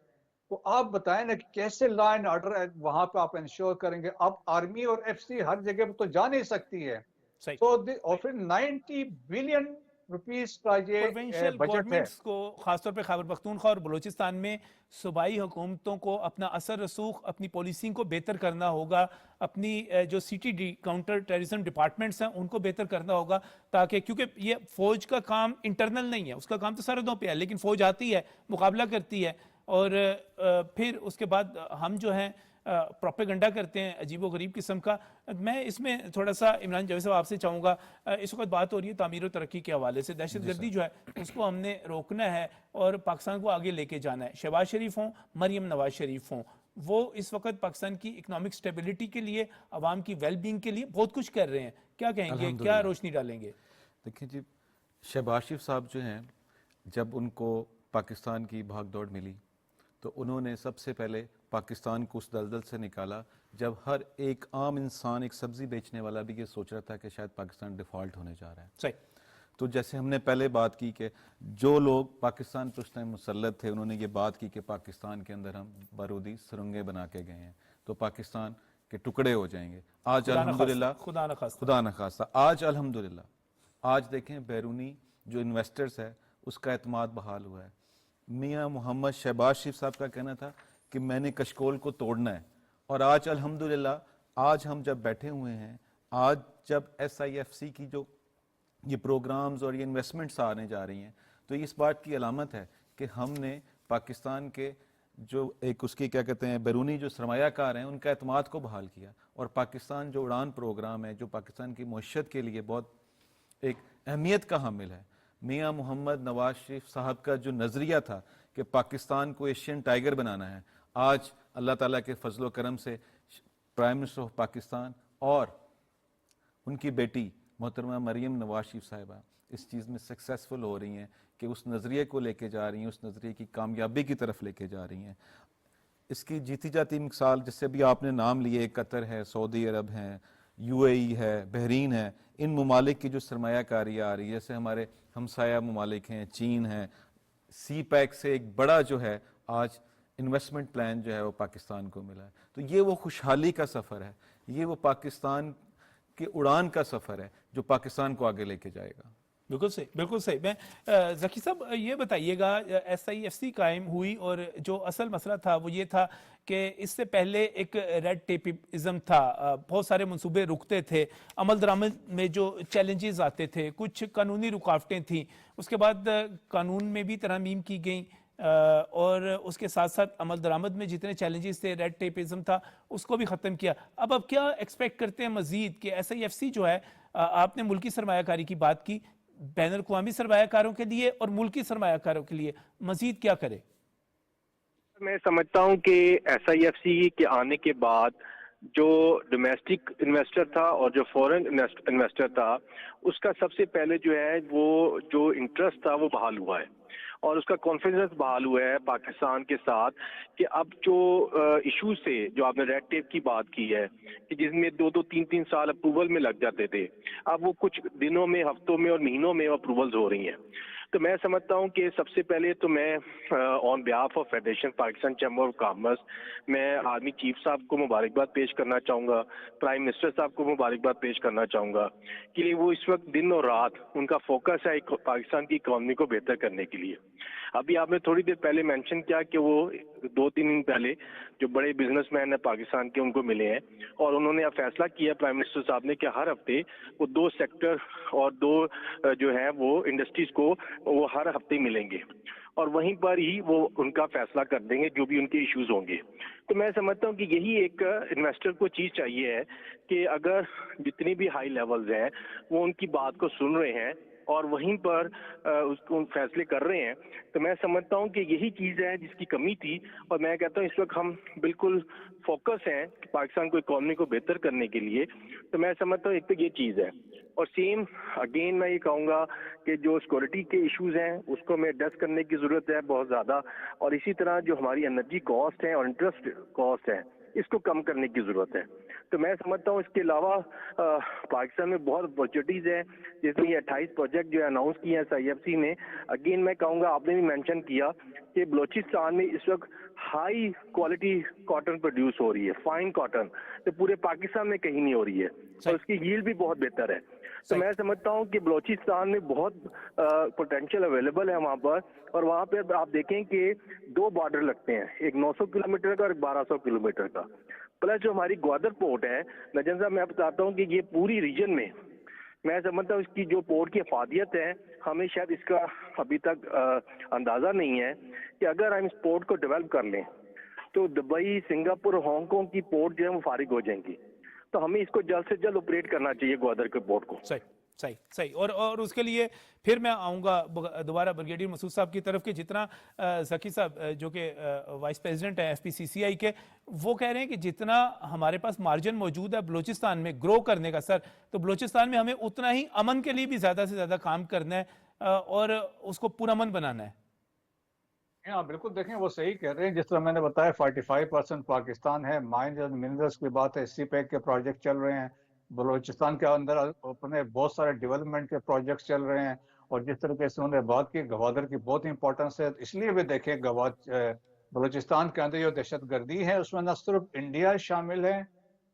تو آپ بتائیں نا کہ کیسے لا اینڈ آرڈر وہاں پہ آپ انشور کریں گے؟ اب آرمی اور ایف سی ہر جگہ پہ تو جا نہیں سکتی ہے. सही। तो ऑफरिंग 90 बिलियन रुपीस का ये प्रोविंशियल बजट है। गवर्नमेंट्स को खासतौर पे खैबर पख्तूनख्वा और बलूचिस्तान में सूबाई हुकूमतों को अपना असर रसूख, अपनी पॉलिसिंग को बेहतर करना होगा, अपनी जो CTD काउंटर टेररिज्म डिपार्टमेंट्स हैं उनको बेहतर करना होगा, ताकि क्योंकि ये फौज का काम इंटरनल नहीं है, उसका काम तो सरहदों पे है, लेकिन फौज आती है, मुकाबला करती है और फिर उसके बाद हम जो हैं प्रोपेगेंडा करते हैं अजीबो गरीब किस्म का। मैं इसमें थोड़ा सा इमरान जावेद साहब आपसे चाहूँगा, इस वक्त बात हो रही है तामीर और तरक्की के हवाले से, दहशतगर्दी जो है उसको हमने रोकना है और पाकिस्तान को आगे लेके जाना है। शहबाज शरीफ हों, मरियम नवाज शरीफ हों, वो इस वक्त पाकिस्तान की इकोनॉमिक स्टेबिलिटी के लिए, आवाम की वेलबींग के लिए बहुत कुछ कर रहे हैं, क्या कहेंगे, क्या रोशनी डालेंगे? देखिए जी, शहबाज शरीफ साहब जो हैं, जब उनको पाकिस्तान की भाग दौड़ मिली तो उन्होंने सबसे पहले पाकिस्तान को उस दलदल से निकाला जब हर एक आम इंसान, एक सब्जी बेचने वाला भी ये सोच रहा था कि शायद पाकिस्तान डिफ़ॉल्ट होने जा रहा है। सही। तो जैसे हमने पहले बात की कि जो लोग पाकिस्तान पर उस टाइम मुसल्लत थे, उन्होंने ये बात की कि पाकिस्तान के अंदर हम बारूदी सुरंगें बना के गए हैं तो पाकिस्तान के टुकड़े हो जाएंगे। आज अल्हम्दुलिल्लाह, खुदा न खास्ता, आज अल्हम्दुलिल्लाह, आज देखें बैरूनी जो इन्वेस्टर्स है उसका एतमाद बहाल हुआ है। मियाँ मोहम्मद शहबाज शरीफ साहब का कहना था कि मैंने कशकोल को तोड़ना है, और आज अल्हम्दुलिल्लाह आज हम जब बैठे हुए हैं, आज जब SIFC की जो ये प्रोग्राम्स और ये इन्वेस्टमेंट्स आने जा रही हैं, तो इस बात की अलामत है कि हमने पाकिस्तान के जो एक उसकी क्या कहते हैं बैरूनी जो सरमायाकार हैं उनका एतमाद को बहाल किया, और पाकिस्तान जो उड़ान प्रोग्राम है जो पाकिस्तान की मईशत के लिए बहुत एक अहमियत का हामिल है। मियाँ मोहम्मद नवाज शरीफ साहब का जो नज़रिया था कि पाकिस्तान को एशियन टाइगर बनाना है, आज अल्लाह ताला के फजलो करम से प्राइम मिनिस्टर ऑफ पाकिस्तान और उनकी बेटी मोहतरमा मरियम नवाज शरीफ साहिबा इस चीज़ में सक्सेसफुल हो रही हैं कि उस नज़रिए को लेके जा रही हैं, उस नज़रिए की कामयाबी की तरफ लेके जा रही हैं। इसकी जीती जाती मिसाल जैसे अभी आपने नाम लिए, कतर है, सऊदी अरब हैं, UAE है, बहरीन है, इन ममालिक की जो सरमायाकारी आ रही है, जैसे हमारे हमसाया ममालिक हैं, चीन है, CPEC से एक बड़ा जो है आज इन्वेस्टमेंट प्लान जो है वो पाकिस्तान को मिला है। तो ये वो खुशहाली का सफ़र है, ये वो पाकिस्तान के उड़ान का सफ़र है जो पाकिस्तान को आगे लेके जाएगा। बिल्कुल सही, बिल्कुल सही। मैं ज़की साहब ये बताइएगा, SIFC कायम हुई और जो असल मसला था वो ये था कि इससे पहले एक रेड टेपिज्म था, बहुत सारे मंसूबे रुकते थे, अमल दरामद में जो चैलेंजेस आते थे, कुछ कानूनी रुकावटें थीं, उसके बाद कानून में भी तरमीम की गई और उसके साथ साथ अमल दरामद में जितने चैलेंजेस थे, रेड टेपिज्म था, उसको भी ख़त्म किया। अब क्या एक्सपेक्ट करते हैं मज़ीद कि SIFC जो है, आपने मुल्की सरमायाकारी की बात की, बैन अल-अक़वामी सरमायाकारों के लिए और मुल्की सरमायाकारों के लिए मजीद क्या करे? मैं समझता हूं कि SIFC के आने के बाद जो डोमेस्टिक इन्वेस्टर था और जो फॉरेन इन्वेस्टर था, उसका सबसे पहले जो है वो जो इंटरेस्ट था वो बहाल हुआ है और उसका कॉन्फिडेंस बहाल हुआ है पाकिस्तान के साथ कि अब जो इश्यूज थे, जो आपने रेड टेप की बात की है कि जिसमें 2-2, 3-3 साल अप्रूवल में लग जाते थे, अब वो कुछ दिनों में, हफ्तों में और महीनों में अप्रूवल्स हो रही हैं। तो मैं समझता हूं कि सबसे पहले तो मैं on behalf of federation Pakistan chamber of commerce, मैं आर्मी चीफ साहब को मुबारकबाद पेश करना चाहूँगा, प्राइम मिनिस्टर साहब को मुबारकबाद पेश करना चाहूँगा कि वो इस वक्त दिन और रात उनका फोकस है पाकिस्तान की इकॉनमी को बेहतर करने के लिए। अभी आपने थोड़ी देर पहले मेंशन किया कि वो 2-3 दिन पहले जो बड़े बिजनेसमैन है पाकिस्तान के उनको मिले हैं और उन्होंने अब फैसला किया प्राइम मिनिस्टर साहब ने कि हर हफ्ते वो 2 सेक्टर और 2 जो है वो इंडस्ट्रीज को वो हर हफ्ते मिलेंगे और वहीं पर ही वो उनका फैसला कर देंगे जो भी उनके इश्यूज होंगे। तो मैं समझता हूँ कि यही एक इन्वेस्टर को चीज़ चाहिए है कि अगर जितनी भी हाई लेवल्स हैं वो उनकी बात को सुन रहे हैं और वहीं पर उसको फैसले कर रहे हैं, तो मैं समझता हूं कि यही चीज़ है जिसकी कमी थी और मैं कहता हूं इस वक्त हम बिल्कुल फोकस हैं कि पाकिस्तान को इकॉनमी को बेहतर करने के लिए। तो मैं समझता हूं एक तो ये चीज़ है और सेम अगेन मैं ये कहूँगा कि जो सिक्योरिटी के इश्यूज हैं उसको हमें एड्रेस करने की ज़रूरत है बहुत ज़्यादा, और इसी तरह जो हमारी एनर्जी कॉस्ट है और इंटरेस्ट कॉस्ट है इसको कम करने की ज़रूरत है। तो मैं समझता हूँ इसके अलावा पाकिस्तान में बहुत अपॉर्चुनिटीज़ हैं, जिसमें ये 28 प्रोजेक्ट जो अनाउंस किए हैं SIFC ने। अगेन मैं कहूँगा, आपने भी मेंशन किया कि बलूचिस्तान में इस वक्त हाई क्वालिटी कॉटन प्रोड्यूस हो रही है, फाइन कॉटन, तो पूरे पाकिस्तान में कहीं नहीं हो रही है और उसकी यील्ड भी बहुत बेहतर है। تو میں سمجھتا ہوں کہ بلوچستان میں بہت پوٹینشیل اویلیبل ہے وہاں پر، اور وہاں پہ آپ دیکھیں کہ 2 بارڈر لگتے ہیں، ایک 900 کلومیٹر کا اور ایک 1200 کلومیٹر کا، پلس جو ہماری گوادر پورٹ ہے نجم صاحب، میں بتاتا ہوں کہ یہ پوری ریجن میں سمجھتا ہوں اس کی جو پورٹ کی افادیت ہے، ہمیں شاید اس کا ابھی تک اندازہ نہیں ہے کہ اگر ہم اس پورٹ کو ڈیولپ کر لیں تو دبئی، سنگاپور، ہانگ کانگ کی پورٹ جو ہے وہ فارغ ہو جائیں گی، تو ہمیں اس کو جلد سے جلد آپریٹ کرنا چاہیے گوادر کے پورٹ کو۔ صحیح اور اس کے لیے پھر میں آؤں گا دوبارہ بریگیڈیئر مسعود صاحب کی طرف، کہ جتنا ذکی صاحب جو کہ وائس پریزیڈنٹ ہیں FPCCI کے، وہ کہہ رہے ہیں کہ جتنا ہمارے پاس مارجن موجود ہے بلوچستان میں گرو کرنے کا سر، تو بلوچستان میں ہمیں اتنا ہی امن کے لیے بھی زیادہ سے زیادہ کام کرنا ہے اور اس کو پرامن بنانا ہے۔ ہاں بالکل، دیکھیں وہ صحیح کہہ رہے ہیں، جس طرح میں نے بتایا 45% پاکستان ہے، مائنز اینڈ منرلز کی بات ہے، سی پیک کے پروجیکٹ چل رہے ہیں، بلوچستان کے اندر اپنے بہت سارے ڈیولپمنٹ کے پروجیکٹس چل رہے ہیں، اور جس طریقے سے انہوں نے بات کی گوادر کی بہت امپورٹنس ہے، اس لیے بھی دیکھیں بلوچستان کے اندر جو دہشت گردی ہے اس میں نہ صرف انڈیا شامل ہے،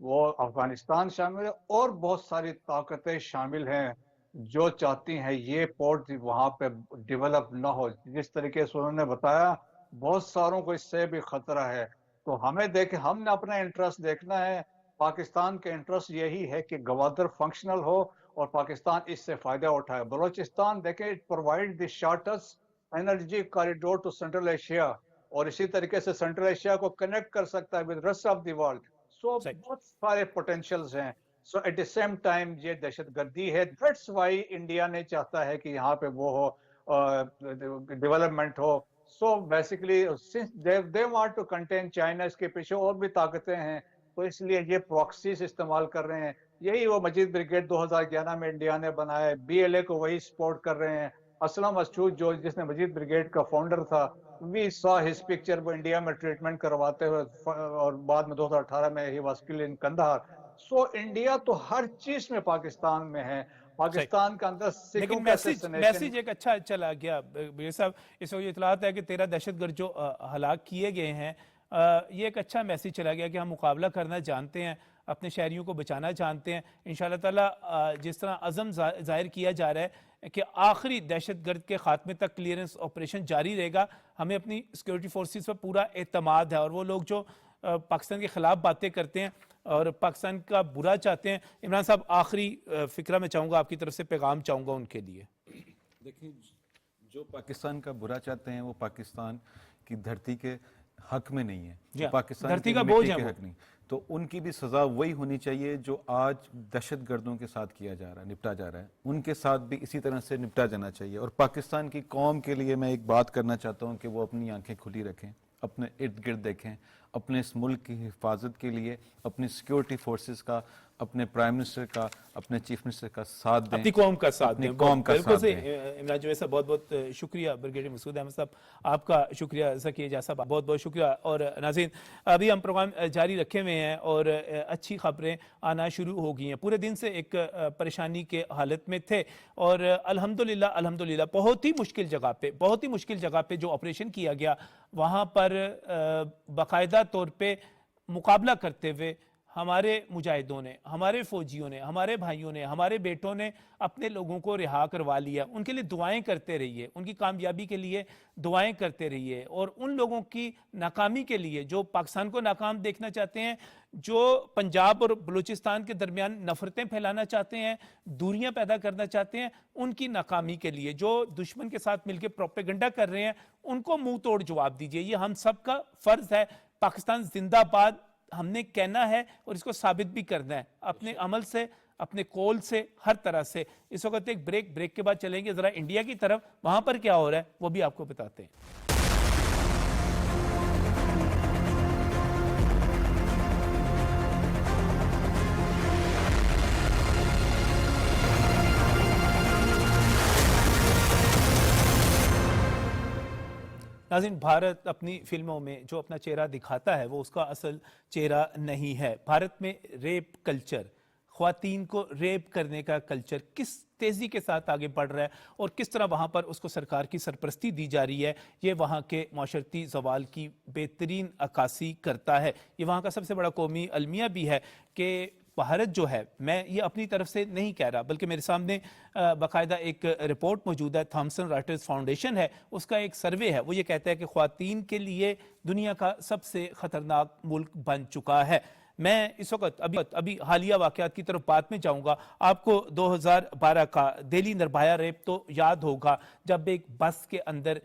وہ افغانستان شامل ہے، اور بہت ساری طاقتیں شامل ہیں جو چاہتی ہیں یہ پورٹ وہاں پہ ڈیولپ نہ ہو۔ جس طریقے سے انہوں نے بتایا بہت ساروں کو اس سے بھی خطرہ ہے، تو ہمیں ہم نے اپنا انٹرسٹ دیکھنا ہے، پاکستان کے انٹرسٹ یہی ہے کہ گوادر فنکشنل ہو اور پاکستان اس سے فائدہ اٹھائے۔ بلوچستان دیکھیں it provide the shortest energy corridor to central Asia, اور اسی طریقے سے سینٹرل ایشیا کو کنیکٹ کر سکتا ہے with rest of the world, so بہت سارے پوٹینشیلز ہیں۔ So at the same time یہ دہشت گردی ہے، دیٹس وائی انڈیا نے چاہتا ہے کہ یہاں پہ وہ ہو ڈیولپمنٹ ہو۔ So basically they want to contain China, اس کے پیچھے اور بھی طاقتیں ہیں، تو اس لیے یہ پراکسیز استعمال کر رہے ہیں۔ یہی وہ مجید بریگیڈ 2011 میں انڈیا نے بنایا، BLA کو وہی سپورٹ کر رہے ہیں۔ اسلم مسعود جس نے مجید بریگیڈ کا فاؤنڈر تھا، وی سا ہز پکچر، وہ انڈیا میں ٹریٹمنٹ کرواتے ہوئے، اور بعد میں 2018 میں ہی was killed in Kandahar. So India تو ہر چیز میں پاکستان میں ہے، پاکستان کا اندر لیکن میسیج ایک اچھا چلا گیا بیر صاحب، اس وقت یہ اطلاعات ہے کہ 13 دہشت گرد جو ہلاک کیے گئے ہیں، یہ ایک اچھا میسیج چلا گیا کہ ہم مقابلہ کرنا جانتے ہیں، اپنے شہریوں کو بچانا جانتے ہیں۔ انشاءاللہ تعالیٰ جس طرح عزم ظاہر کیا جا رہا ہے کہ آخری دہشت گرد کے خاتمے تک کلیئرنس آپریشن جاری رہے گا، ہمیں اپنی سیکورٹی فورسز پر پورا اعتماد ہے، اور وہ لوگ جو پاکستان کے خلاف باتیں کرتے ہیں اور پاکستان کا برا چاہتے ہیں، عمران صاحب آخری فکرہ میں چاہوں گا آپ کی طرف سے پیغام چاہوں گا ان کے لیے۔ دیکھیں، جو پاکستان کا برا چاہتے ہیں وہ پاکستان کی دھرتی کے حق میں نہیں ہے، پاکستان دھرتی کا مٹی بوجھ کے ہے حق نہیں، تو ان کی بھی سزا وہی ہونی چاہیے جو آج دہشت گردوں کے ساتھ کیا جا رہا ہے، نپٹا جا رہا ہے، ان کے ساتھ بھی اسی طرح سے نپٹا جانا چاہیے۔ اور پاکستان کی قوم کے لیے میں ایک بات کرنا چاہتا ہوں کہ وہ اپنی آنکھیں کھلی رکھیں، اپنے ارد گرد دیکھیں، اپنے اس ملک کی حفاظت کے لیے اپنی سیکیورٹی فورسز کا، اپنے پرائم منسٹر کا، اپنے چیف منسٹر کا ساتھ دیں، اپنی قوم کا ساتھ دیں، قوم کا ساتھ دیں۔ عمران جوید صاحب بہت بہت شکریہ، بریگیڈیئر مسعود احمد صاحب آپ کا شکریہ، ذکی اعجاز صاحب بہت بہت شکریہ۔ اور ناظرین ابھی ہم پروگرام جاری رکھے ہوئے ہیں اور اچھی خبریں آنا شروع ہو گئی ہیں، پورے دن سے ایک پریشانی کے حالت میں تھے، اور الحمدللہ بہت ہی مشکل جگہ پہ جو آپریشن کیا گیا وہاں پر باقاعدہ طور پہ مقابلہ کرتے ہوئے ہمارے مجاہدوں نے، ہمارے فوجیوں نے، ہمارے بھائیوں نے، ہمارے بیٹوں نے اپنے لوگوں کو رہا کروا لیا۔ ان کے لیے دعائیں کرتے رہیے، ان کی کامیابی کے لیے دعائیں کرتے رہیے، اور ان لوگوں کی ناکامی کے لیے جو پاکستان کو ناکام دیکھنا چاہتے ہیں، جو پنجاب اور بلوچستان کے درمیان نفرتیں پھیلانا چاہتے ہیں، دوریاں پیدا کرنا چاہتے ہیں، ان کی ناکامی کے لیے جو دشمن کے ساتھ مل کے پروپیگنڈا کر رہے ہیں، ان کو منہ توڑ جواب دیجیے۔ یہ ہم سب کا فرض ہے۔ پاکستان زندہ باد ہم نے کہنا ہے اور اس کو ثابت بھی کرنا ہے، اپنے عمل سے، اپنے قول سے، ہر طرح سے۔ اس وقت ایک بریک کے بعد چلیں گے ذرا انڈیا کی طرف، وہاں پر کیا ہو رہا ہے وہ بھی آپ کو بتاتے ہیں۔ ناظرین، بھارت اپنی فلموں میں جو اپنا چہرہ دکھاتا ہے وہ اس کا اصل چہرہ نہیں ہے۔ بھارت میں ریپ کلچر، خواتین کو ریپ کرنے کا کلچر کس تیزی کے ساتھ آگے بڑھ رہا ہے اور کس طرح وہاں پر اس کو سرکار کی سرپرستی دی جا رہی ہے، یہ وہاں کے معاشرتی زوال کی بہترین عکاسی کرتا ہے۔ یہ وہاں کا سب سے بڑا قومی المیہ بھی ہے کہ भारत जो है, मैं ये अपनी तरफ से नहीं कह रहा, बल्कि मेरे सामने बाकायदा एक रिपोर्ट मौजूद है, थॉमसन रॉयटर्स फाउंडेशन है, उसका एक सर्वे है, वो ये कहता है कि ख्वातीन के लिए दुनिया का सबसे खतरनाक मुल्क बन चुका है। मैं इस वक्त अभी हालिया वाकयात की तरफ बात में जाऊंगा। आपको 2012 का दिल्ली निर्भया रेप तो याद होगा, जब एक बस के अंदर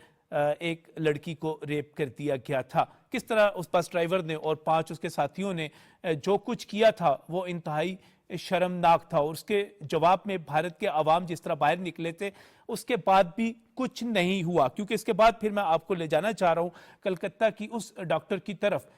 एक लड़की को रेप कर दिया गया था। किस तरह उस बस ड्राइवर ने और 5 उसके साथियों ने जो कुछ किया था वो इंतहाई शर्मनाक था, और उसके जवाब में भारत के अवाम जिस तरह बाहर निकले थे, उसके बाद भी कुछ नहीं हुआ। क्योंकि इसके बाद फिर मैं आपको ले जाना चाह रहा हूँ कलकत्ता की उस डॉक्टर की तरफ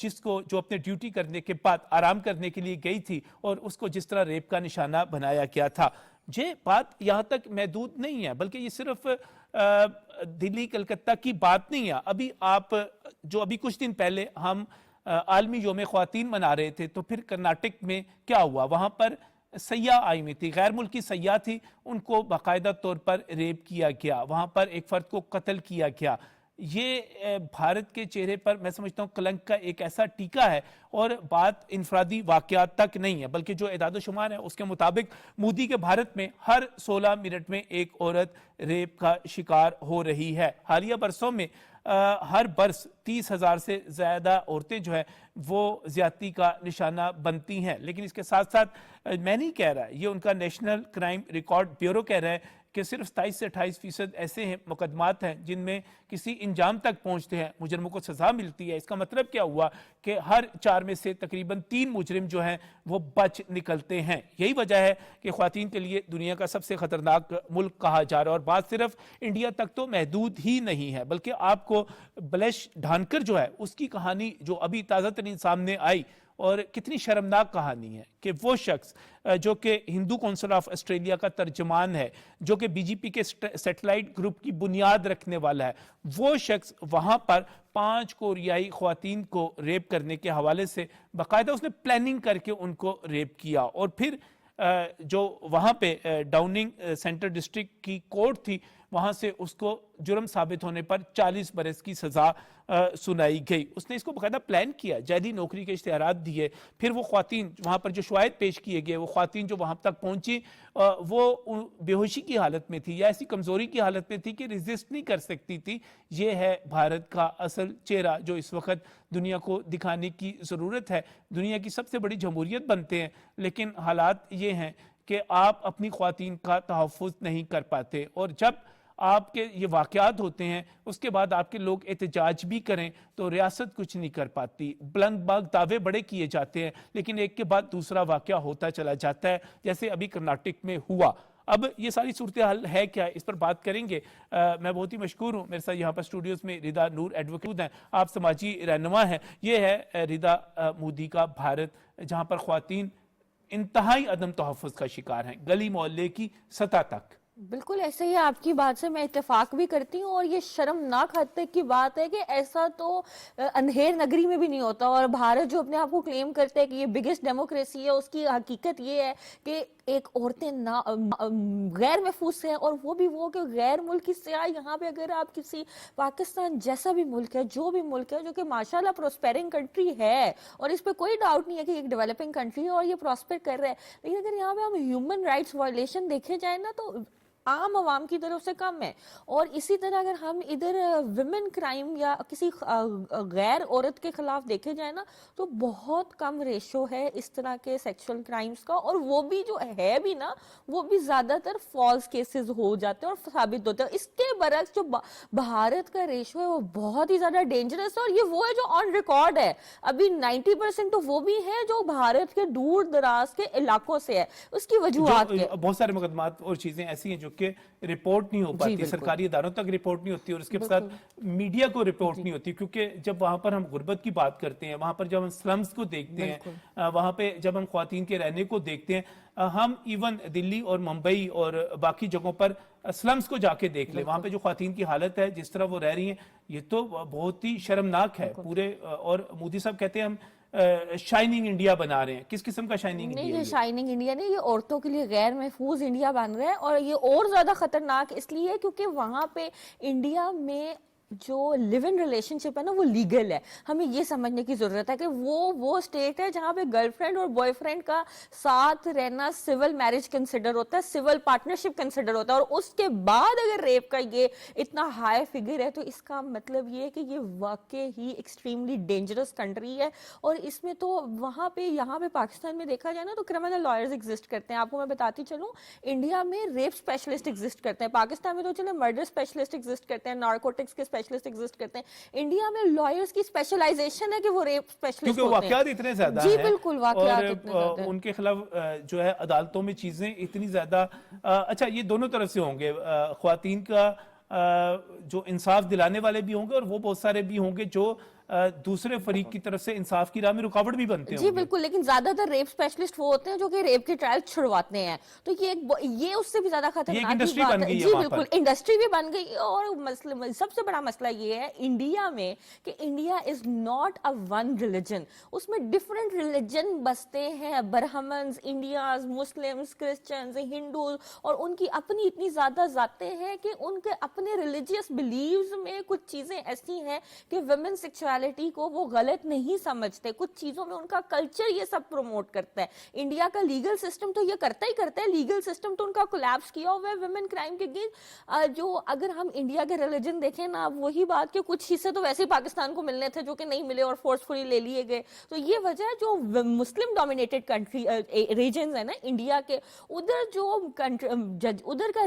जिसको जो अपने ड्यूटी करने के बाद आराम करने के लिए गई थी और उसको जिस तरह रेप का निशाना बनाया गया था। ये बात यहाँ तक महदूद नहीं है, बल्कि ये सिर्फ दिल्ली कलकत्ता की बात नहीं है। अभी कुछ दिन पहले हम आलमी योम ख्वातीन मना रहे थे, तो फिर कर्नाटक में क्या हुआ, वहां पर सयाह आई हुई थी, गैर मुल्की सयाह थी, उनको बाकायदा तौर पर रेप किया गया, वहां पर एक फर्द को कत्ल किया गया। ये भारत के चेहरे पर मैं समझता हूँ कलंक का एक ऐसा टीका है, और बात इनफरादी वाकयात तक नहीं है, बल्कि जो इदाद शुमार है उसके मुताबिक मोदी के भारत में हर 16 मिनट में एक औरत रेप का शिकार हो रही है। हालिया बरसों में हर बरस 30,000 से ज़्यादा औरतें जो है वो ज्यादती का निशाना बनती हैं। लेकिन इसके साथ साथ मैं नहीं कह रहा, ये उनका नेशनल क्राइम रिकॉर्ड ब्यूरो कह रहा है कि सिर्फ 27 से 28% ऐसे हैं मुकदमात हैं जिनमें किसी इंजाम तक पहुंचते हैं, मुजरमों को सजा मिलती है। इसका मतलब क्या हुआ कि हर 4 में से तकरीबन 3 मुजरिम जो हैं वो बच निकलते हैं। यही वजह है कि ख्वातीन के लिए दुनिया का सबसे खतरनाक मुल्क कहा जा रहा है। और बात सिर्फ इंडिया तक तो महदूद ही नहीं है, बल्कि आपको ब्लैश ढानकर जो है उसकी कहानी जो अभी ताज़ा तरीन सामने आई, और कितनी शर्मनाक कहानी है कि वो शख्स जो कि हिंदू काउंसिल ऑफ ऑस्ट्रेलिया का तर्जमान है, जो कि बीजेपी के सैटेलाइट ग्रुप की बुनियाद रखने वाला है, वो शख्स वहां पर 5 कोरियाई ख्वातीन को रेप करने के हवाले से बाकायदा उसने प्लानिंग करके उनको रेप किया, और फिर जो वहां पे डाउनिंग सेंटर डिस्ट्रिक्ट की कोर्ट थी, वहां से उसको जुर्म साबित होने पर 40 बरस की सजा सुनाई गई। उसने इसको बाकायदा प्लान किया, जैदी नौकरी के इश्तिहारात दिए, फिर वो ख्वातीन वहां पर जो शवायद पेश किए गए, वो ख्वातीन जो वहां तक पहुंची वो बेहोशी की हालत में थी या ऐसी कमजोरी की हालत में थी कि रेजिस्ट नहीं कर सकती थी। ये है भारत का असल चेहरा जो इस वक्त दुनिया को दिखाने की जरूरत है। दुनिया की सबसे बड़ी जमहूरियत बनते हैं, लेकिन हालात ये हैं कि आप अपनी ख्वातीन का तहफ़्फ़ुज़ नहीं कर पाते, और जब आपके ये वाक़यात होते हैं उसके बाद आपके लोग एहतजाज भी करें तो रियासत कुछ नहीं कर पाती। बुलंद बाग दावे बड़े किए जाते हैं, लेकिन एक के बाद दूसरा वाक़या होता चला जाता है, जैसे अभी कर्नाटक में हुआ। अब ये सारी सूरत हाल है क्या, इस पर बात करेंगे। मैं बहुत ही मशकूर हूँ, मेरे साथ यहाँ पर स्टूडियोज़ में रिदा नूर एडवोकेट हैं, आप समाजी रहनुमा हैं। ये है रिदा मोदी का भारत, जहाँ पर ख्वातीन इंतहाई अदम तहफ़्फ़ुज़ का शिकार हैं, गली मोहल्ले की सतह तक। बिल्कुल ऐसे ही, आपकी बात से मैं इत्तेफाक भी करती हूँ, और ये शर्मनाक हद तक की बात है कि ऐसा तो अंधेर नगरी में भी नहीं होता। और भारत जो अपने आप को क्लेम करते हैं कि ये बिगेस्ट डेमोक्रेसी है, उसकी हकीकत ये है कि एक औरतें ना गैर महफूज हैं, और वो भी वो कि गैर मुल्की सियाह। यहाँ पे अगर आप किसी पाकिस्तान जैसा भी मुल्क है, जो भी मुल्क है जो कि माशाल्लाह प्रोस्पेरिंग कंट्री है, और इस पर कोई डाउट नहीं है कि एक डेवलपिंग कंट्री है और ये प्रॉस्पर कर रहा है, लेकिन अगर यहाँ पे हम ह्यूमन राइट्स वायलेशन देखे जाए ना तो आम आवाम की तरफ से कम है। और इसी तरह अगर हम इधर विमेन क्राइम या किसी गैर औरत के खिलाफ देखे जाए ना तो बहुत कम रेशो है इस तरह के सेक्सुअल क्राइम्स का, और वो भी जो है भी ना वो भी ज्यादातर फॉल्स केसेस हो जाते हैं और साबित होते हैं। इसके बरक्स जो भारत का रेशो है वो बहुत ही ज्यादा डेंजरस है, और ये वो है जो ऑन रिकॉर्ड है। अभी 90% तो वो भी है जो भारत के दूर दराज के इलाकों से है, उसकी वजूहात बहुत सारे मुकदमात और चीजें ऐसी हैं जो कि रिपोर्ट नहीं हो पाती, सरकारी इदारों तक रिपोर्ट नहीं होती, और उसके साथ मीडिया को रिपोर्ट नहीं होती। क्योंकि जब वहां पर हम गुर्बत की बात करते हैं, वहां पर जब हम स्लम्स को देखते हैं, वहां पे जब हम ख्वातीन के रहने को देखते हैं, हम इवन दिल्ली और मुंबई और बाकी जगहों पर स्लम्स को जाके देख ले, वहां पे जो ख्वातीन की हालत है, जिस तरह वो रह रही हैं, ये तो बहुत ही शर्मनाक है पूरे। और मोदी साहब कहते हैं हम शाइनिंग इंडिया बना रहे हैं। किस किस्म का शाइनिंग इंडिया? नहीं, ये शाइनिंग इंडिया नहीं, ये औरतों के लिए गैर महफूज इंडिया बन रहा है। और ये और ज्यादा खतरनाक इसलिए क्योंकि वहां पे इंडिया में जो लिव इन रिलेशनशिप है ना वो लीगल है। हमें ये समझने की जरूरत है कि वो स्टेट है जहाँ पे गर्लफ्रेंड और बॉयफ्रेंड का साथ रहना सिविल मैरिज कंसिडर होता है, सिविल पार्टनरशिप कंसिडर होता है, और उसके बाद अगर रेप का ये इतना हाई फिगर है तो इसका मतलब ये है कि ये वाकई ही एक्सट्रीमली डेंजरस कंट्री है। और इसमें तो वहाँ पे यहाँ पे पाकिस्तान में देखा जाए ना तो क्रिमिनल लॉयर्स एग्जिस्ट करते हैं। आपको मैं बताती चलूँ, इंडिया में रेप स्पेशलिस्ट एग्जिस्ट करते हैं, पाकिस्तान में तो चलो मर्डर स्पेशलिस्ट एग्जिस्ट करते हैं, नार्कोटिक्स के स्पेशलिस्ट एग्जिस्ट करते हैं। इंडिया में लॉयर्स की स्पेशलाइजेशन है कि वो रेप स्पेशलिस्ट क्योंकि होते हैं। वाकयात इतने ज्यादा जी हैं बिल्कुल, वाकयात और इतने ज्यादा हैं। उनके खिलाफ जो है अदालतों में चीजें इतनी ज्यादा अच्छा ये दोनों तरफ से होंगे, ख्वातीन का जो इंसाफ दिलाने वाले भी होंगे और वो बहुत सारे भी होंगे जो दूसरे फरीक की तरफ से इंसाफ की राह में रुकावट भी बनते हैं। जी बिल्कुल, लेकिन ज्यादातर रेप स्पेशलिस्ट वो होते हैं जो कि रेप के ट्रायल छुड़वाते हैं, तो ये उससे भी ज्यादा खतरनाक इंडस्ट्री बात बन है। गई है जी वहाँ बिल्कुल, पर। इंडस्ट्री भी बन गई। और सबसे बड़ा मसला ये है इंडिया में कि India is not a one religion, उसमें डिफरेंट रिलीजन बसते हैं, Brahmins, Indians, Muslims, Christians, Hindus, और उनकी अपनी इतनी ज्यादा जातें हैं कि उनके अपने रिलीजियस बिलीव्स में कुछ चीजें ऐसी हैं कि वुमेन सेक्सुअलिटी को वो गलत नहीं समझते, कुछ चीजों में उनका कल्चर ये सब प्रमोट करता है। इंडिया का लीगल सिस्टम तो ये करता ही करता है, लीगल सिस्टम तो उनका कोलैप्स किया हुआ है वुमेन क्राइम के अगेंस्ट। जो अगर हम इंडिया के रिलीजन देखें ना, वही बात के कुछ हिस्से तो वैसे ही पाकिस्तान को मिलने थे जो कि नहीं मिले और फोर्सफुली ले लिए गए। तो ये वजह है जो मुस्लिम डोमिनेटेड कंट्री रीजन है ना इंडिया के, उधर जो उधर का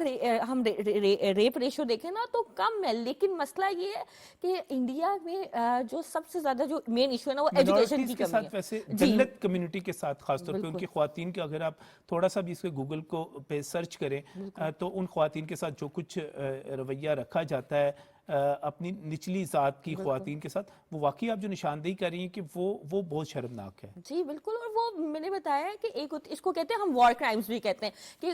हम रेप रेशियो देखें ना तो कम है। लेकिन मसला ये है कि इंडिया में जो सबसे ज्यादा जो मेन इशू है ना वो एजुकेशन Minorities की के कमी साथ है। वैसे जी। दलित कम्युनिटी के साथ खासतौर पे बिल्कुल। उनकी ख्वातीन के अगर आप थोड़ा सा भी इसके गूगल को पे सर्च करें तो उन ख्वातीन के साथ जो कुछ रवैया रखा जाता है अपनी निचली जात की ख्वातीन के साथ, वो वाकई आप जो निशानदेही कर रही हैं कि वो बहुत शर्मनाक है। जी बिल्कुल, और वो मैंने बताया है कि एक इसको कहते हैं हम वॉर क्राइम्स भी कहते हैं कि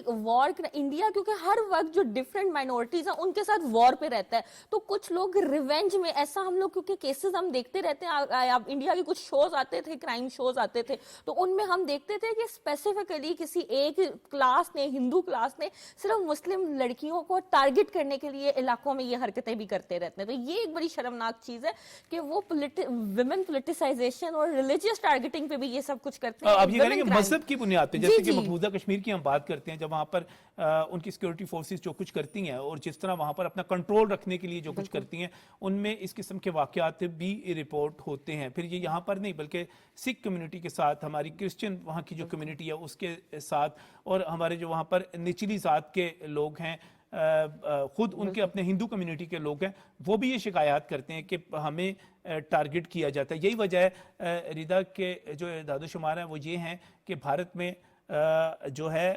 इंडिया क्योंकि हर वक्त जो डिफरेंट माइनॉरिटीज हैं उनके साथ वॉर पे रहता है, तो कुछ लोग रिवेंज में ऐसा हम लोग क्योंकि केसेस हम देखते रहते हैं, अब इंडिया के कुछ शोज आते थे, क्राइम शोज आते थे, तो उनमें हम देखते थे कि स्पेसिफिकली किसी एक क्लास ने, हिंदू क्लास ने सिर्फ मुस्लिम लड़कियों को टारगेट करने के लिए इलाकों में ये हरकतें भी करते रहते हैं। तो ये एक बड़ी शर्मनाक चीज है कि वो विमेन पोलिटिसाइजेशन और रिलीजियस टारगेटिंग पे भी ये सब कुछ करते हैं। आप ये करेंगे Women crime। मजहब की बुनियाद पे, जी, जैसे कि जी। मकबूजा कश्मीर की हम बात करते हैं, जब वहां पर उनकी सिक्योरिटी फोर्सेस जो कुछ करती हैं और जिस तरह वहां पर अपना कंट्रोल रखने के लिए जो कुछ करती हैं, उनमें इस किस्म के वाकयात भी रिपोर्ट होते हैं। फिर ये यहाँ पर नहीं बल्कि सिख कम्युनिटी के साथ, हमारी क्रिश्चियन वहाँ की जो कम्युनिटी है उसके साथ, और हमारे जो वहाँ पर निचली जात के लोग हैं, खुद उनके अपने हिंदू कम्युनिटी के लोग हैं, वो भी ये शिकायत करते हैं कि हमें टारगेट किया जाता है। यही वजह है रिदा के जो दादोशुमार हैं वो ये हैं कि भारत में जो है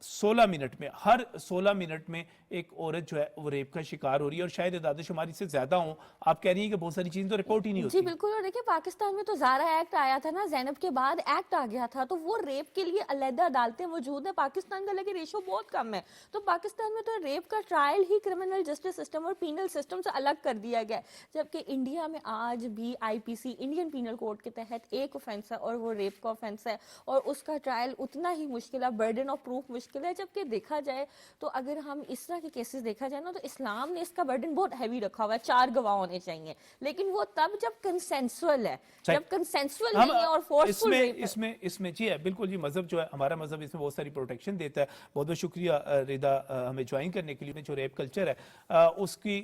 16 मिनट में, हर 16 मिनट में एक औरत जो है वो रेप का शिकार हो रही है, और शायद दादोशुमारी से ज्यादा हो। आप कह रही हैं कि बहुत सारी चीजें तो रिपोर्ट ही नहीं होती। जी बिल्कुल, और देखिए पाकिस्तान में तो ज़ारा एक्ट आया था ना, ज़ैनब के बाद एक्ट आ गया था, तो वो रेप के लिए अलग अदालतें मौजूद है। पाकिस्तान का लेकिन रेशो बहुत कम है, तो पाकिस्तान में तो रेप का ट्रायल ही क्रिमिनल जस्टिस सिस्टम और पीनल सिस्टम से अलग कर दिया गया है, जबकि इंडिया में आज भी आईपीसी इंडियन पीनल कोड के तहत एक ऑफेंस है और वो रेप का ऑफेंस है, और उसका ट्रायल उतना ही मुश्किल है, बर्डन ऑफ प्रूफ मुश्किल है। जबकि देखा जाए तो अगर हम इस तरह के केसेस देखा जाए ना तो इस्लाम ने इसका बर्डन बहुत हैवी रखा हुआ है, 4 गवाह होने चाहिए, लेकिन वो तब जब कंसेंसुअल है, जब कंसेंसुअल नहीं है और फोर्सफुल रेप है। इसमें जी है बिल्कुल जी, मजहब जो है हमारा मजहब इसमें बहुत सारी प्रोटेक्शन देता है। बहुत बहुत शुक्रिया रिदा हमें ज्वाइन करने के लिए। जो रेप कल्चर है उसकी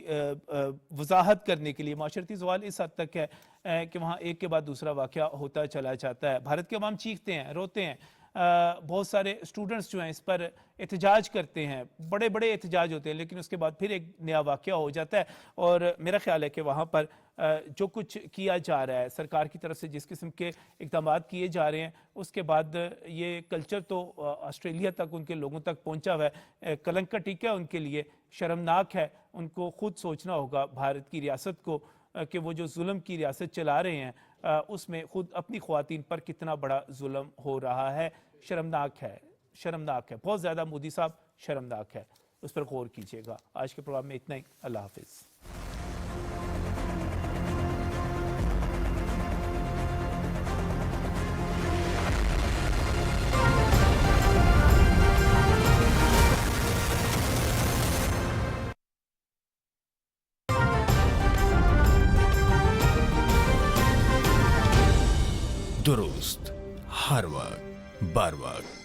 वजाहत करने के लिए माशरती सवाल इस हद तक है कि वहाँ एक के बाद दूसरा वाकया होता चला जाता है। भारत के अवाम चीखते हैं, रोते हैं, बहुत सारे स्टूडेंट्स जो हैं इस पर एहतजाज करते हैं, बड़े बड़े एहतजाज होते हैं, लेकिन उसके बाद फिर एक नया वाकया हो जाता है। और मेरा ख्याल है कि वहाँ पर जो कुछ किया जा रहा है सरकार की तरफ से, जिस किस्म के इक़दाम किए जा रहे हैं, उसके बाद ये कल्चर तो ऑस्ट्रेलिया तक उनके लोगों तक पहुँचा हुआ है। कलंक का टीका है उनके लिए, शर्मनाक है। उनको खुद सोचना होगा भारत की रियासत को कि वो जो जुल्म की रियासत चला रहे हैं उसमें खुद अपनी ख्वातीन पर कितना बड़ा जुल्म हो रहा है। शर्मनाक है, शर्मनाक है, बहुत ज़्यादा। मोदी साहब शर्मनाक है, उस पर गौर कीजिएगा। आज के प्रोग्राम में इतना ही। अल्लाह हाफिज़। दुरुस्त हर वक्त बर वक्त।